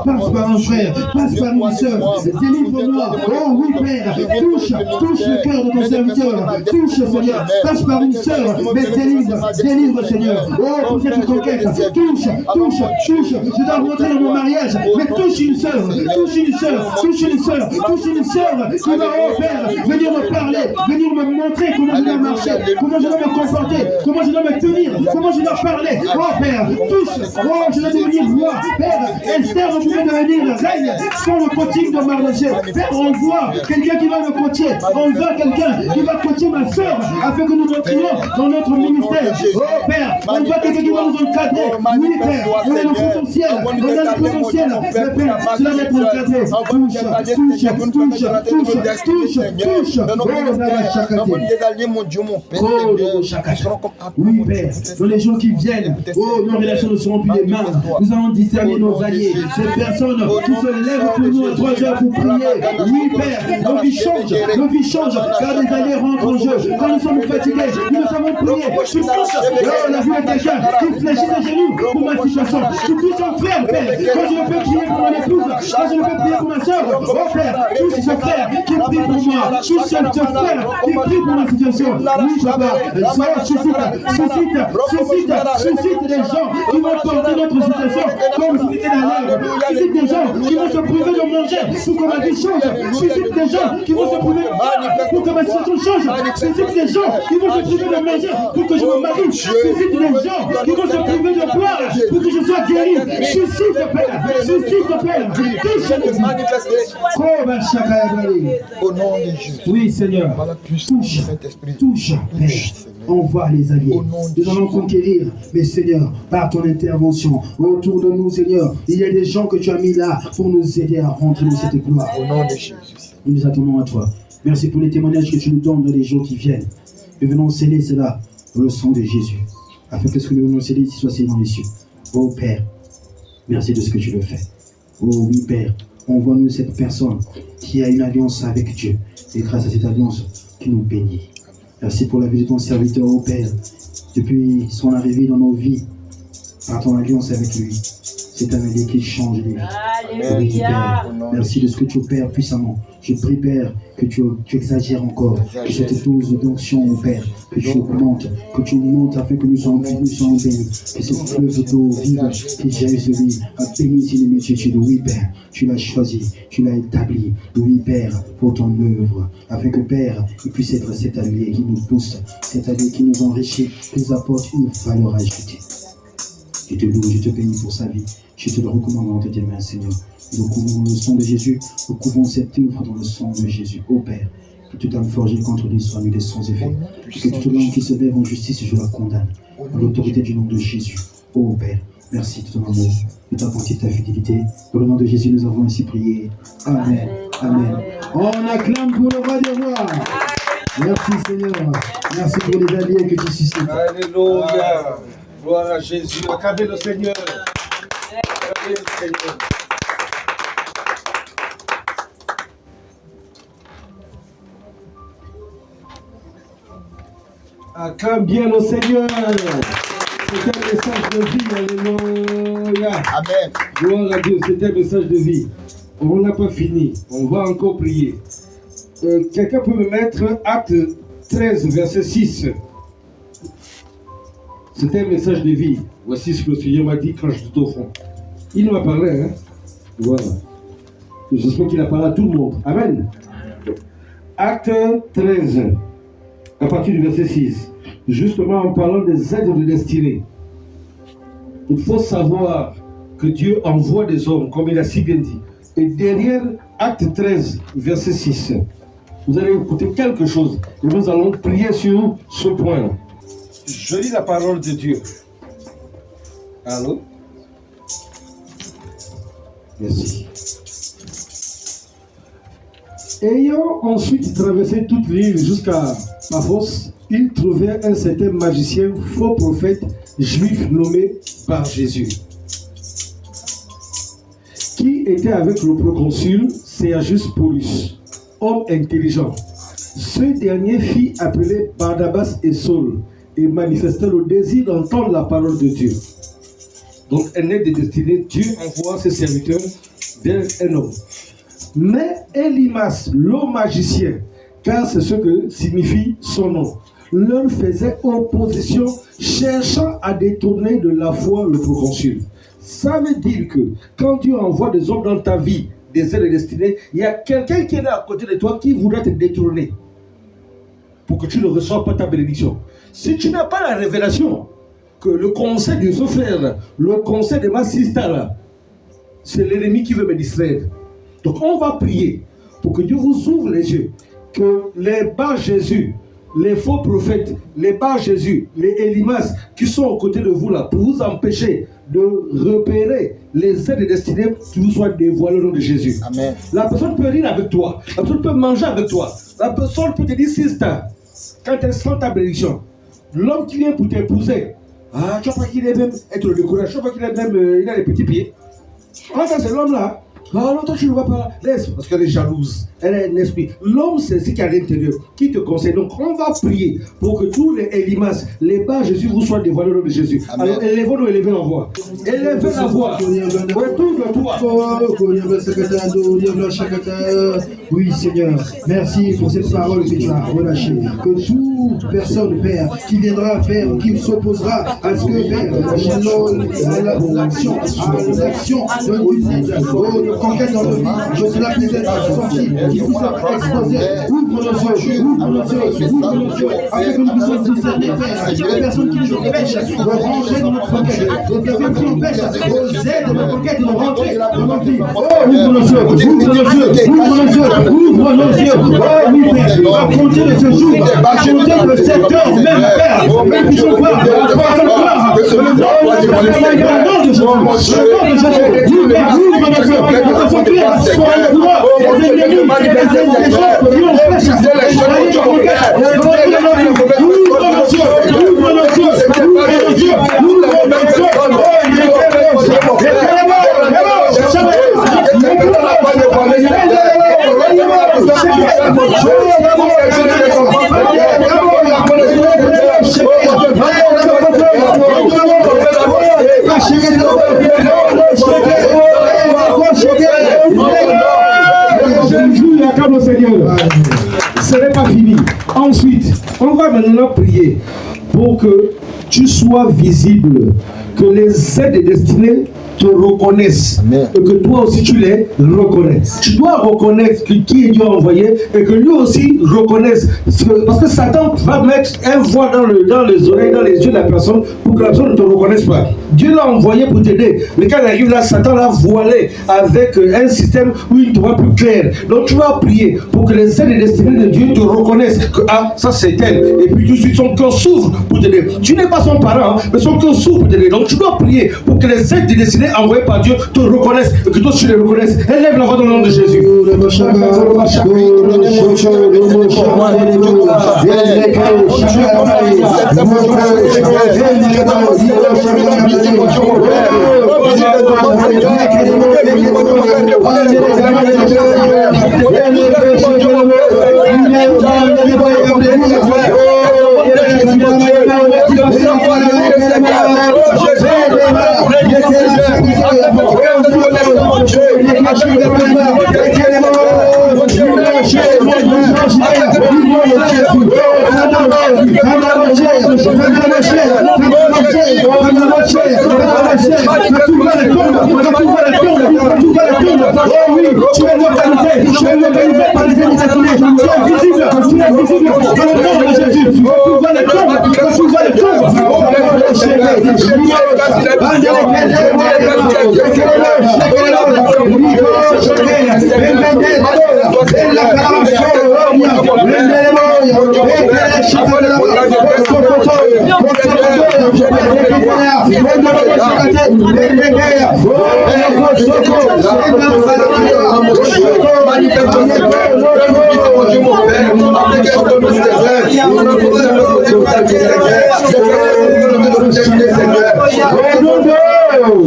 Passe par un frère, passe par une soeur, délivre-moi. Oh oui, Père, touche le cœur de ton serviteur, touche, Seigneur, passe par une soeur, mais délivre, Seigneur. Oh, pour cette conquête, touche. Je dois rentrer dans mon mariage, mais touche une soeur qui va, oh Père, venir me parler, venir me montrer comment je dois marcher, comment je dois me comporter, comment je dois me tenir, comment je dois parler. Oh Père, touche, je dois devenir roi. Père, Esther ne pouvait devenir reine sans le coaching de Mardochée. Père, on voit quelqu'un qui va me coacher, on voit quelqu'un qui va coacher ma soeur afin que nous entrions dans notre ministère. Oh Père, on voit quelqu'un qui va nous encadrer. Oui Père, on a le potentiel, mais Père, cela doit être encadré. Touche. Oh, mon Dieu, mon Père, Seigneur, seront comme oui, Père, dans les jours qui viennent, oh, nos relations ne seront plus les mêmes. Nous allons discerner nos alliés, ces personnes qui se lèvent pour nous à 3 heures pour prier. Oui, Père, nos vies changent, car les alliés rentrent en jeu. Quand nous sommes fatigués, nous savons prier. Tu touches la vie de quelqu'un qui fléchit les genoux pour ma situation. Tu touches un frère, Père, quand je ne peux prier pour mon épouse, quand je ne peux prier pour ma soeur. Oh, Père, touche ce frère qui prie pour moi, touche ce frère qui prie pour ma situation. Oui, Papa, suscite des gens qui vont porter notre situation comme si c'était la leur. Suscite des gens qui vont se priver de manger pour que ma vie change. Suscite des gens qui vont se priver pour que ma situation change. Suscite des gens qui vont se priver de manger pour que je me marie. Suscite des gens qui vont se priver de boire pour que je sois guéri. Suscite, Père. Au nom de Jésus. Oui, Seigneur. Touche, Père. Envoie les alliés. Nous allons conquérir. Mais Seigneur, par ton intervention, autour de nous, Seigneur, il y a des gens que tu as mis là pour nous aider à rentrer dans cette gloire. Au nom de Jésus. Nous nous attendons à toi. Merci pour les témoignages que tu nous donnes dans les jours qui viennent. Nous venons sceller cela dans le sang de Jésus, afin que ce que nous venons sceller soit scellé dans les cieux. Oh Père, merci de ce que tu le fais. Oh oui, Père, envoie-nous cette personne qui a une alliance avec Dieu. Et grâce à cette alliance, qui nous bénit. Merci pour la vie de ton serviteur, oh Père. Depuis son arrivée dans nos vies, par ton alliance avec lui, c'est un allié qui change les vies. Oui, Père, merci de ce que tu opères puissamment. Je prie, Père, que tu exagères encore, que cette dose d'onction, mon Père, que tu augmentes afin que nous soyons bénis, que ce fleuve d'eau vive qui jaillit de lui a béni ses multitudes. Oui, Père, tu l'as choisi, tu l'as établi, oui, Père, pour ton œuvre, afin que, Père, il puisse être cet allié qui nous pousse, cet allié qui nous enrichit, qui nous apporte une valeur ajoutée. Je te loue, je te bénis pour sa vie, je te le recommande entre tes mains, Seigneur. Nous couvrons le sang de Jésus, nous couvrons cette œuvre dans le sang de Jésus. Ô Père, que toute âme forgée contre lui soit mise sans effet. Que toute langue qui se lève en justice, je la condamne. À l'autorité du nom de Jésus. Ô Père, merci de ton amour, de ta bonté, de ta fidélité. Dans le nom de Jésus, nous avons ainsi prié. Amen. Amen. On acclame pour le roi des rois. Merci Seigneur. Merci pour les alliés que tu suscites. Alléluia. Gloire à Jésus. Acclamez le Seigneur. Acclamez le Seigneur. Acclame bien le Seigneur. C'est un message de vie. Alléluia. Amen. Gloire à Dieu. C'est un message de vie. On n'a pas fini. On va encore prier. Quelqu'un peut me mettre Acte 13, verset 6. C'était un message de vie. Voici ce que le Seigneur m'a dit quand j'étais au fond. Il m'a parlé, hein. Voilà. J'espère qu'il a parlé à tout le monde. Amen. Acte 13, à partir du verset 6. Justement en parlant des aides de destinée. Il faut savoir que Dieu envoie des hommes, comme il a si bien dit. Et derrière Acte 13, verset 6, vous allez écouter quelque chose. Et nous allons prier sur ce point. Je lis la parole de Dieu. Allô? Merci. Ayant ensuite traversé toute l'île jusqu'à Paphos, ils trouvèrent un certain magicien, faux prophète, juif nommé par Jésus, qui était avec le proconsul Sergius Paulus, homme intelligent. Ce dernier fit appeler Barnabas et Saul et manifesta le désir d'entendre la parole de Dieu. Donc, un aide de destinée, Dieu envoie ses serviteurs vers un homme. Mais Élymas, le magicien, car c'est ce que signifie son nom, leur faisait opposition, cherchant à détourner de la foi le proconsul. Ça veut dire que quand Dieu envoie des hommes dans ta vie, des aides destinées, il y a quelqu'un qui est là à côté de toi qui voudrait te détourner pour que tu ne reçoives pas ta bénédiction. Si tu n'as pas la révélation que le conseil de ce frère, le conseil de ma sister, c'est l'ennemi qui veut me distraire. Donc on va prier pour que Dieu vous ouvre les yeux, que les bas Jésus, les faux prophètes, les bas Jésus, les Élymas qui sont aux côtés de vous là, pour vous empêcher de repérer les aides destinées qui vous soient dévoilées au nom de Jésus. Amen. La personne peut rire avec toi, la personne peut manger avec toi, la personne peut te dire sister, quand elle sent ta bénédiction, l'homme qui vient pour t'épouser, ah, tu vois pas qu'il est même être le découragé, tu vois pas qu'il est même, il a les petits pieds. Ah, ça c'est l'homme là. Ah non, toi tu ne vois pas. Laisse, parce qu'elle est jalouse. Elle a un esprit. L'homme, c'est ce qui est à l'intérieur, qui te conseille. Donc, on va prier pour que tous les élimas, les bas Jésus vous soient dévoilés au nom de Jésus. Amen. Alors, élevons-nous, élevez la voix. Élevez la voix. Retourne de toi. Oui, Seigneur, merci pour cette parole que tu as relâchée. Que toute personne, Père, qui viendra faire ou qui s'opposera à ce que, Père, l'action, de conquête dans nos vies, je suis là peut-être sorti, qui puisse être exposé. Ouvre nos yeux, ouvre nos yeux, ouvre nos yeux, afin que nous puissions discerner, Père, les personnes qui nous empêchent de rentrer dans notre conquête, les personnes qui empêchent aux aides de notre conquête de rentrer dans notre vie. Oh, ouvre nos yeux, ouvre nos yeux, ouvre nos yeux, ouvre nos yeux. Oh oui, Père, à compter de ce jour, à compter de cette heure, même, Père, même qui sont pas, ce n'est pas fini. Ensuite, on va maintenant prier pour que tu sois visible, que les aides destinées te reconnaissent. Amen. Et que toi aussi tu les reconnais. Tu dois reconnaître qui est Dieu envoyé et que lui aussi reconnaisse. Parce que Satan va mettre un voix dans les oreilles, dans les yeux de la personne pour que la personne ne te reconnaisse pas. Dieu l'a envoyé pour t'aider. Mais quand il arrive là, Satan l'a voilé avec un système où il ne te voit plus clair. Donc tu vas prier pour que les aides destinées de Dieu te reconnaissent que ah, ça c'est elle. Et puis tout de suite son cœur s'ouvre pour t'aider. Tu n'es pas son parent, hein, mais son cœur s'ouvre pour t'aider. Donc tu dois prier pour que les aides destinées envoyées par Dieu te reconnaissent et que toi tu les reconnaisses. Élève la voix dans le nom de Jésus.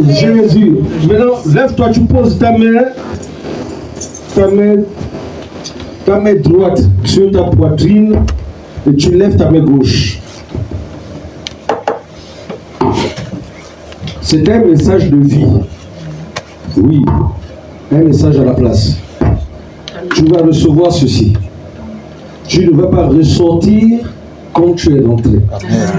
Jésus, maintenant lève-toi, tu poses ta main droite sur ta poitrine et tu lèves ta main gauche. C'est un message de vie. Oui, un message à la place. Tu vas recevoir ceci. Tu ne vas pas ressortir quand tu es rentré.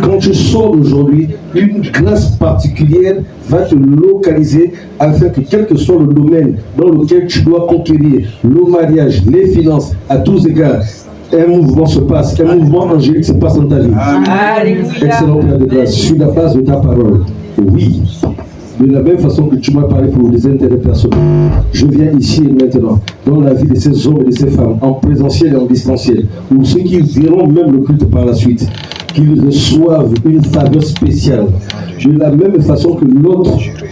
Quand tu sors d'aujourd'hui, une grâce particulière va te localiser afin que quel que soit le domaine dans lequel tu dois conquérir, le mariage, les finances, à tous égards, un mouvement se passe, un mouvement angélique se passe dans ta vie. Excellent Père de grâce, sur la base de ta parole. Oui. De la même façon que tu m'as parlé pour des intérêts personnels, je viens ici et maintenant, dans la vie de ces hommes et de ces femmes, en présentiel et en distanciel, ou ceux qui verront même le culte par la suite. qu'ils reçoivent une faveur spéciale. De la même façon que Lot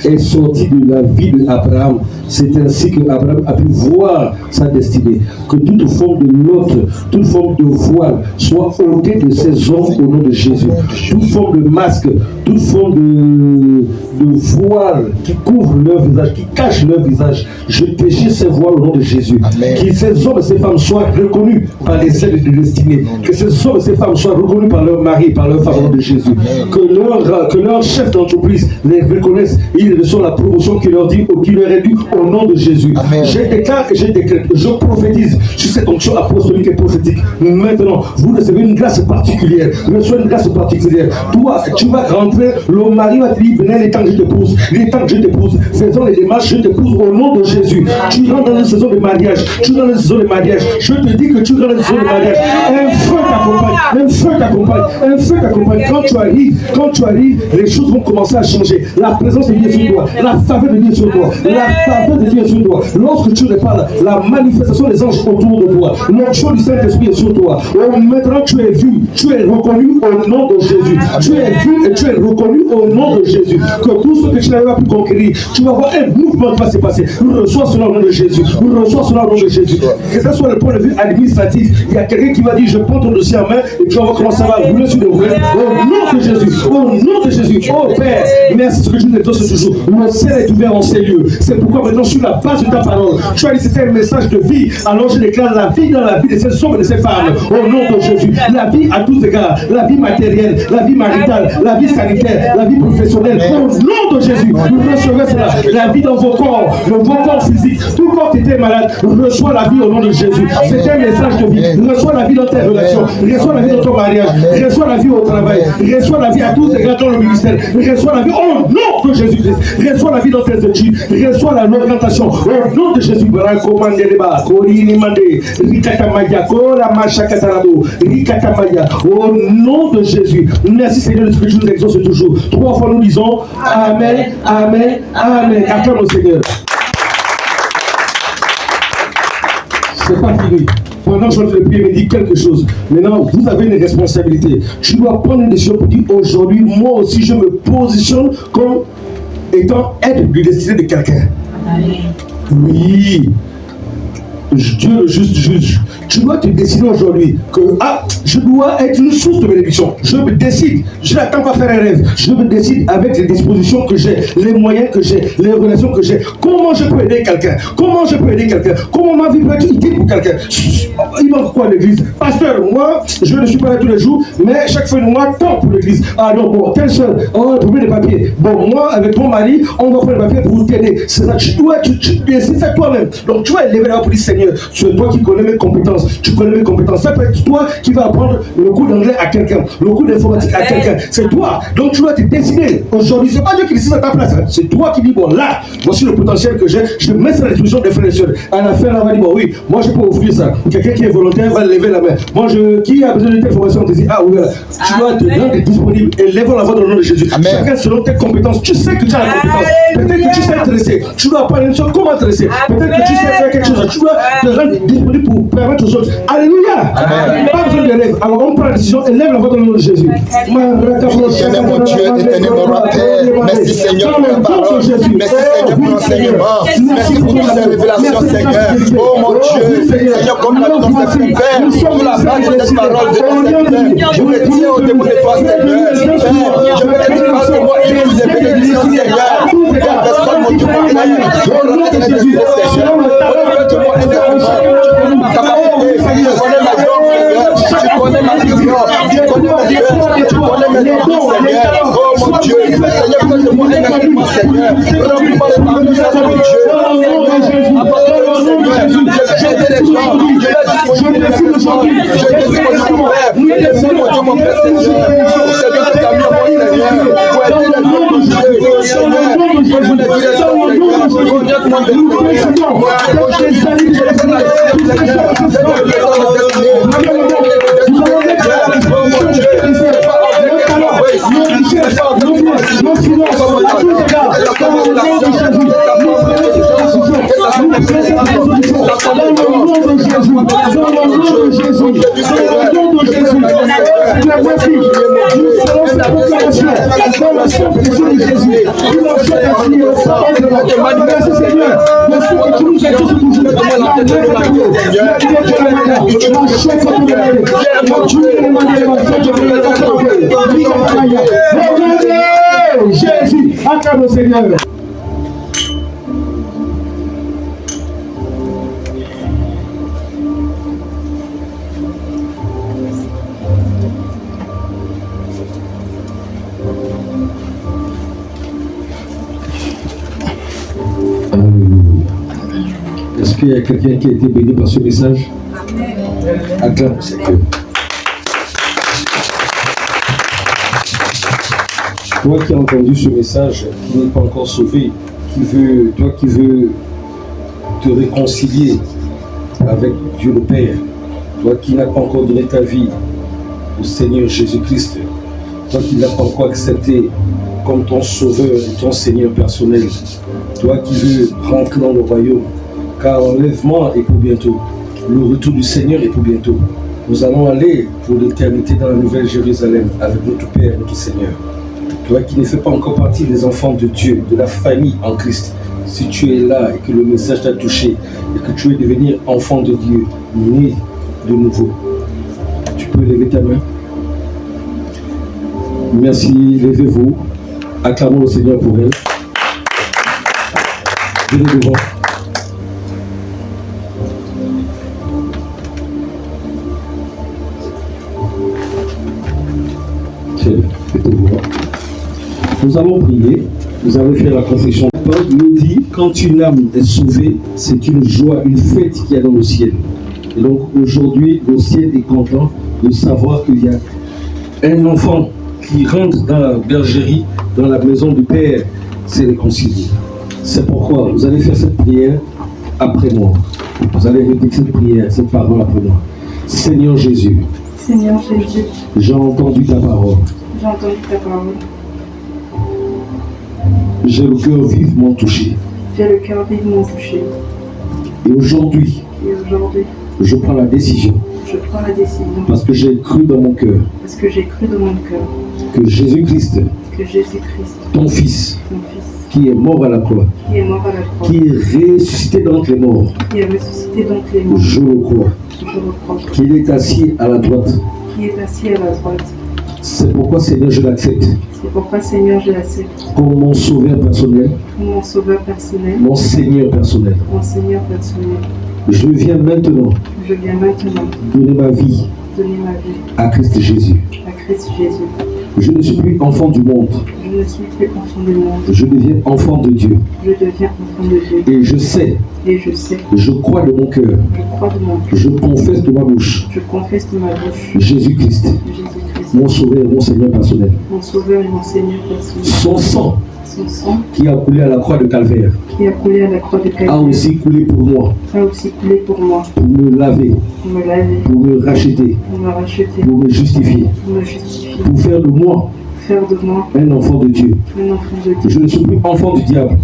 est sorti de la vie d'Abraham, c'est ainsi que Abraham a pu voir sa destinée. Que toute forme de Lot, toute forme de voile soit ôtée de ces hommes au nom de Jésus. Toute forme de masque, toute forme de voile qui couvre leur visage, qui cache leur visage, je déchire ces voiles au nom de Jésus. Amen. Que ces hommes et ces femmes soient reconnus par les aides de destinée. Que ces hommes et ces femmes soient reconnus par leur mari, par leur femme au nom de Jésus. Que leur chef d'entreprise les reconnaisse et ils reçoivent la promotion qui leur dit ou qui leur est due au nom de Jésus. Amen. Je déclare et je décrète, je prophétise sur cette onction apostolique et prophétique. Maintenant, vous recevez une grâce particulière. Reçois une grâce particulière. Toi, tu vas rentrer, le mari va te dire, venez les temps que je t'épouse, les temps que je t'épouse, faisons les démarches, je t'épouse au nom de Jésus. Tu rentres dans une saison de mariage, tu rentres dans une saison de mariage. Je te dis que tu rentres dans une saison de mariage. Un feu t'accompagne, un feu t'accompagne, un feu t'accompagne. Quand tu arrives, les choses vont commencer à changer. La présence de Dieu est sur toi, la faveur de Dieu est sur toi, la faveur de Dieu est sur toi. Lorsque tu reparles, la manifestation des anges autour de toi, l'onction du Saint-Esprit est sur toi. Oh, maintenant tu es vu, tu es reconnu au nom de Jésus. Tu es vu et tu es reconnu au nom de Jésus. Que tout ce que tu n'avais pas pu conquérir, tu vas voir un mouvement qui va se passer. Reçois cela au nom de Jésus. Reçois cela au nom de Jésus. Que ce soit le point de vue administratif, il y a quelqu'un qui va dire je prends ton dossier en main et tu vas voir comment ça va rouler sur le rouler. Au nom de Jésus. Au nom de Jésus. Oh Père, merci ce que je nous exauce toujours. Le ciel est ouvert en ces lieux. C'est pourquoi maintenant sur la base de ta parole, tu as dit c'était un message de vie. Alors je déclare la vie dans la vie de ces hommes et de ces femmes. Au nom de Jésus. La vie à tous égards. La vie matérielle, la vie maritale, la vie sanitaire, la vie professionnelle. Au nom de Jésus. Vous recevez cela. La vie dans vos corps, vos corps physiques. Tout corps qui était malade, reçois la vie au nom de Jésus. C'est un message de vie. Reçois la vie dans tes relations. Reçois la vie dans ton mariage. Reçois la vie au travail. Reçois la vie à tous égards dans le ministère. Reçois la vie au nom de Jésus-Christ. Reçois la vie dans tes études. Reçois la orientation. Au nom de Jésus. Au nom de Jésus. Merci Seigneur de ce que tu nous exauces toujours. 3 fois nous disons Amen, Amen, Amen. Acclame au Seigneur. C'est pas fini. Pendant que je vais prier, me dit quelque chose. Maintenant, vous avez une responsabilité. Tu dois prendre une décision pour dire aujourd'hui, moi aussi, je me positionne comme étant aide du destin de quelqu'un. Oui. Dieu le juste juge. Tu dois te décider aujourd'hui que je dois être une source de bénédiction. Je me décide. Je n'attends pas faire un rêve. Je me décide avec les dispositions que j'ai, les moyens que j'ai, les relations que j'ai. Comment je peux aider quelqu'un? Comment je peux aider quelqu'un? Comment ma vie peut être utile pour quelqu'un? Il manque quoi à l'église? Pasteur, moi, je ne suis pas là tous les jours, mais chaque fin de mois, tant pour l'église. Ah non, bon, telle soeur, on va trouver des papiers. Bon, moi, avec mon mari, on va faire des papiers pour t'aider. C'est ça, tu décides ça toi-même. Donc, tu vas élever la pour dire, Seigneur, c'est toi qui connais mes compétences. Tu connais mes compétences. Ça peut être toi qui vas apprendre le cours d'anglais à quelqu'un, le cours d'informatique à quelqu'un. C'est toi. Donc, tu dois te décider. Aujourd'hui, c'est pas Dieu qui décide à ta place. Hein. C'est toi qui dis, bon, là, voici le potentiel que j'ai. Je mets ça à la disposition des frères et sœurs. À la fin, là, on va dire, bon, oui, moi, je peux offrir ça. Quelqu'un qui est volontaire va lever la main. Moi, qui a besoin de telle formation, on te dit, ah oui, voilà. Tu dois te rendre disponible et lève la voix dans le nom de Jésus. Amen. Chacun selon tes compétences. Tu sais que tu as la compétence. Peut-être que tu sais dresser. Tu dois apprendre une chose, comment dresser. Peut-être que tu sais faire quelque chose. Tu dois te rendre disponible pour permettre aux autres. Alléluia. Amen. Pas besoin de rêve. Alors on prend la décision et lève la voix dans le nom de Jésus. Éternel mon Dieu, éternel mon Père, merci Seigneur pour la parole, merci Seigneur pour l'enseignement, merci pour toutes ces révélations Seigneur. Oh mon Dieu, Seigneur, comme tu as dit dans cette Père, pour la base de cette parole de ton Seigneur, je me tiens au démon de toi Seigneur, Père, je me dis face de moi, il vous est bénédiction Seigneur, Père, personne mon Dieu, au nom de Jésus Seigneur, faites-moi énormément, ta capacité, je connais ma vision Seigneur, je connais ma vision, je connais ma vision, je connais mes dons Seigneur, oh mon Dieu, Seigneur, faites-moi énormément Seigneur, remplis-moi les parties de mon Dieu, apporte-le Seigneur, j'ai des gens, je décide aujourd'hui, je décide mon Père, je décide mon Dieu, mon Père Seigneur, pour Seigneur que tu as mis en mon Seigneur, pour aider les gens de Dieu, Seigneur, pour vous les dire, Seigneur, pour dire comment de nous, pour approcher, je les fais la Seigneur, je les fais la destinée, oh mon Dieu, Jésus, révélation que tu nous as délivrée. Jésus, acclame au Seigneur. Est-ce qu'il y a quelqu'un qui a été béni par ce message? Acclame le Seigneur. Toi qui as entendu ce message, qui n'est pas encore sauvé, toi qui veux te réconcilier avec Dieu le Père, toi qui n'as pas encore donné ta vie au Seigneur Jésus-Christ, toi qui n'as pas encore accepté comme ton sauveur et ton Seigneur personnel, toi qui veux rentrer dans le royaume, car l'enlèvement est pour bientôt, le retour du Seigneur est pour bientôt. Nous allons aller pour l'éternité dans la Nouvelle Jérusalem avec notre Père, notre Seigneur. Toi qui ne fais pas encore partie des enfants de Dieu, de la famille en Christ, si tu es là et que le message t'a touché et que tu veux devenir enfant de Dieu, né de nouveau, tu peux lever ta main. Merci, levez-vous. Acclamons le Seigneur pour elle. Venez devant. Nous allons prier, nous allons faire la confession. Paul nous dit, quand une âme est sauvée, c'est une joie, une fête qu'il y a dans le ciel. Et donc aujourd'hui, le ciel est content de savoir qu'il y a un enfant qui rentre dans la bergerie, dans la maison du Père, c'est réconcilié. C'est pourquoi vous allez faire cette prière après moi. Vous allez répéter cette prière, cette parole après moi. Seigneur Jésus, j'ai entendu ta parole. J'ai le cœur vivement touché. Et aujourd'hui, je prends la décision. Parce que j'ai cru dans mon cœur. Que Jésus-Christ, ton Fils, qui est mort à la croix, qui est ressuscité d'entre les morts, je le crois, qu'il est assis à la droite. C'est pourquoi, Seigneur, je l'accepte. Comme mon sauveur personnel. Mon Seigneur personnel. Je viens maintenant donner ma vie à Christ Jésus. Je ne suis plus enfant du monde. Je deviens enfant de Dieu. Et je sais. Je crois de mon cœur. Je confesse de ma bouche. Jésus-Christ. Mon sauveur et mon Seigneur personnel. Son sang qui a coulé à la croix de Calvaire a aussi coulé pour moi. Pour me laver. Pour me racheter. Pour me justifier. Pour faire de moi un enfant de Dieu. Je ne suis plus enfant du diable.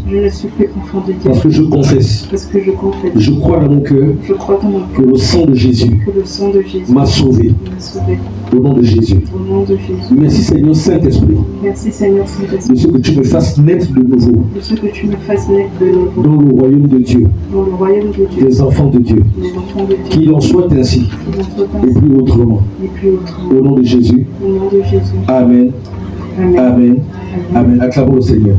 Parce que je confesse. Je crois dans mon cœur que le sang de Jésus m'a sauvé. Au nom de Jésus. Merci Seigneur Saint-Esprit. De ce que tu me fasses naître de nouveau. Dans le royaume de Dieu. Des enfants de Dieu. Qu'il en soit ainsi. Et plus autrement. Au nom de Jésus. Amen. Amen. Amen. Acclamons le Seigneur.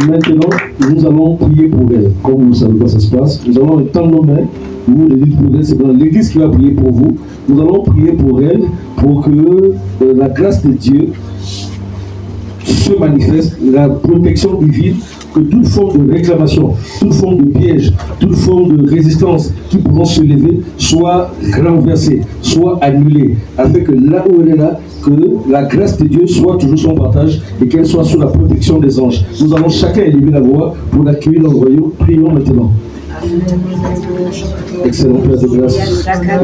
Maintenant, nous allons prier pour elle. Comme vous savez comment ça se passe, nous allons étendre nos mains. Vous, les dites pour elle, c'est dans l'Église qui va prier pour vous. Nous allons prier pour elle pour que la grâce de Dieu se manifeste, la protection divine, que toute forme de réclamation, toute forme de piège, toute forme de résistance qui pourront se lever soit renversée, soit annulée, afin que là où elle est là, que la grâce de Dieu soit toujours son partage et qu'elle soit sous la protection des anges. Nous allons chacun élever la voix pour l'accueillir dans le royaume. Prions maintenant. Excellent Père de grâce,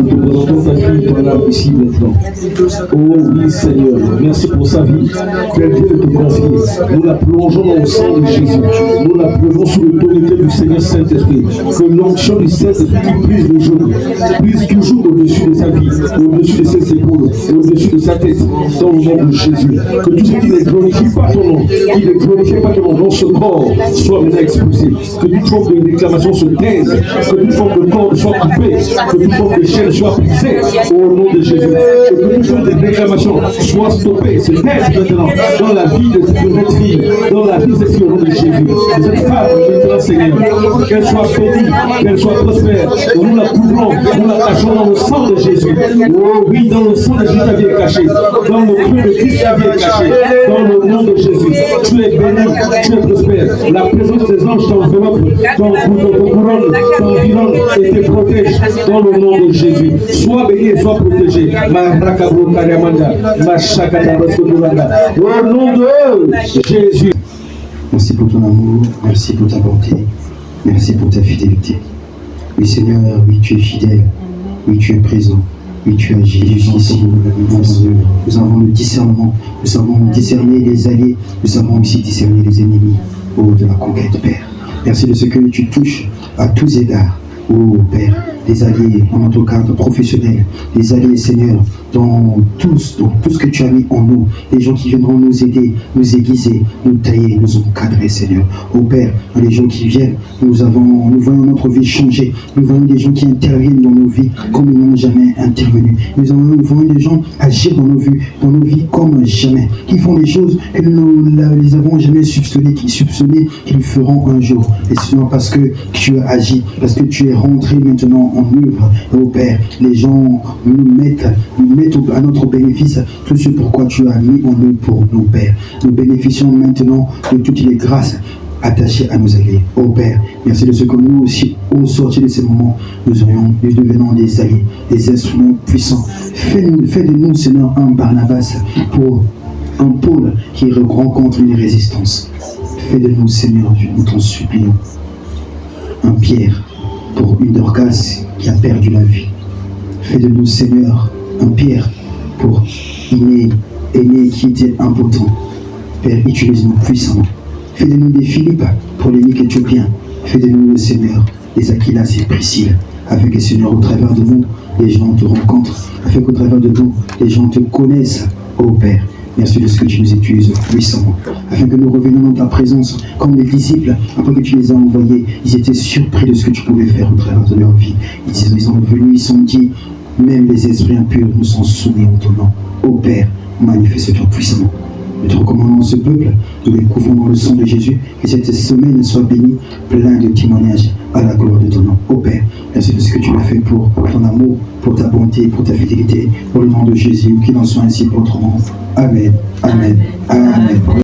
nous te présentons ta fille, ton âme ici maintenant. Oh oui Seigneur, merci pour sa vie, qu'elle vient de te confier. Nous la plongeons dans le sang de Jésus. Nous la plongeons sous l'autorité du Seigneur Saint-Esprit. Que l'onction du Saint-Esprit qui brise le genou, brise toujours au-dessus de sa vie, au-dessus de ses épaules, au-dessus de sa tête, dans le nom de Jésus. Que tout ce qui ne glorifie pas ton nom, qui ne glorifie pas ton nom dans ce corps, soit maintenant expulsé. Que toute forme de réclamation se taise, que toute forme de corps soit coupée, que toute forme de chaîne soit brisée au nom de Jésus. Que toute forme de réclamation soit stoppée, se taise maintenant dans la vie de cette fille, dans la vie de cette fille au nom de Jésus. De cette femme maintenant, Seigneur, qu'elle soit bénie, qu'elle soit prospère. Nous la couvrons, nous la cachons dans le sang de Jésus. Oh oui, dans le sang de Jésus, ta vie est cachée. Dans le cœur de Christ, ta vie est cachée. Dans le nom de Jésus, tu es béni, tu es prospère. La présence des anges t'enveloppe, ton couronne, t'environne et te protège dans le nom de Jésus. Sois béni et sois protégé. Au nom de Jésus. Merci pour ton amour, merci pour ta bonté, merci pour ta fidélité. Oui Seigneur, oui tu es fidèle, oui tu es présent, oui tu agis ici. Nous avons le discernement, nous savons discerner les alliés, nous savons aussi discerner les ennemis de la conquête, Père. Merci de ce que tu touches à tous égards, Père, des alliés dans notre cadre professionnel, des alliés, Seigneur, dans tout ce que tu as mis en nous, des gens qui viendront nous aider, nous aiguiser, nous tailler, nous encadrer, Seigneur. Père, les gens qui viennent, nous voyons notre vie changer, nous voyons des gens qui interviennent dans nos vies comme ils n'ont jamais intervenu. Nous voyons des gens agir dans nos vies comme jamais, qui font des choses que nous les avons jamais soupçonnées, qu'ils feront un jour. Et sinon parce que tu as agi, parce que tu es rentré maintenant en œuvre, Père, les gens nous mettent à notre bénéfice tout ce pourquoi tu as mis en œuvre pour nous, Père. Nous bénéficions maintenant de toutes les grâces attachés à nos alliés. Père, merci de ce que nous aussi, au sortir de ces moments, nous devenons des alliés, des instruments puissants. Fais de nous, Seigneur, un Barnabas pour un pôle qui rencontre les résistances. Fais de nous, Seigneur Dieu, nous t'en supplions, un Pierre pour une Dorcas qui a perdu la vie. Fais de nous, Seigneur, un Pierre pour Iné qui était impotent. Père, utilise-nous puissamment. Fais de nous des Philippe pour l'unique éthiopien. Fais de nous, Seigneur, des Aquilas et Priscille, afin que, Seigneur, au travers de nous, les gens te rencontrent, afin qu'au travers de nous, les gens te connaissent, Père. Merci de ce que tu nous utilises puissamment, afin que nous revenions dans ta présence comme les disciples, après que tu les as envoyés. Ils étaient surpris de ce que tu pouvais faire au travers de leur vie. Ils sont venus, ils sont dit, même les esprits impurs nous sont soumis en ton nom. Père, manifeste-toi puissamment. Nous te recommandons ce peuple, nous les couvrons dans le sang de Jésus, que cette semaine soit bénie, plein de témoignages à la gloire de ton nom. Père, merci de ce que tu as fait pour ton amour, pour ta bonté, pour ta fidélité, pour le nom de Jésus, qu'il en soit ainsi pour ton nom. Amen, amen, amen.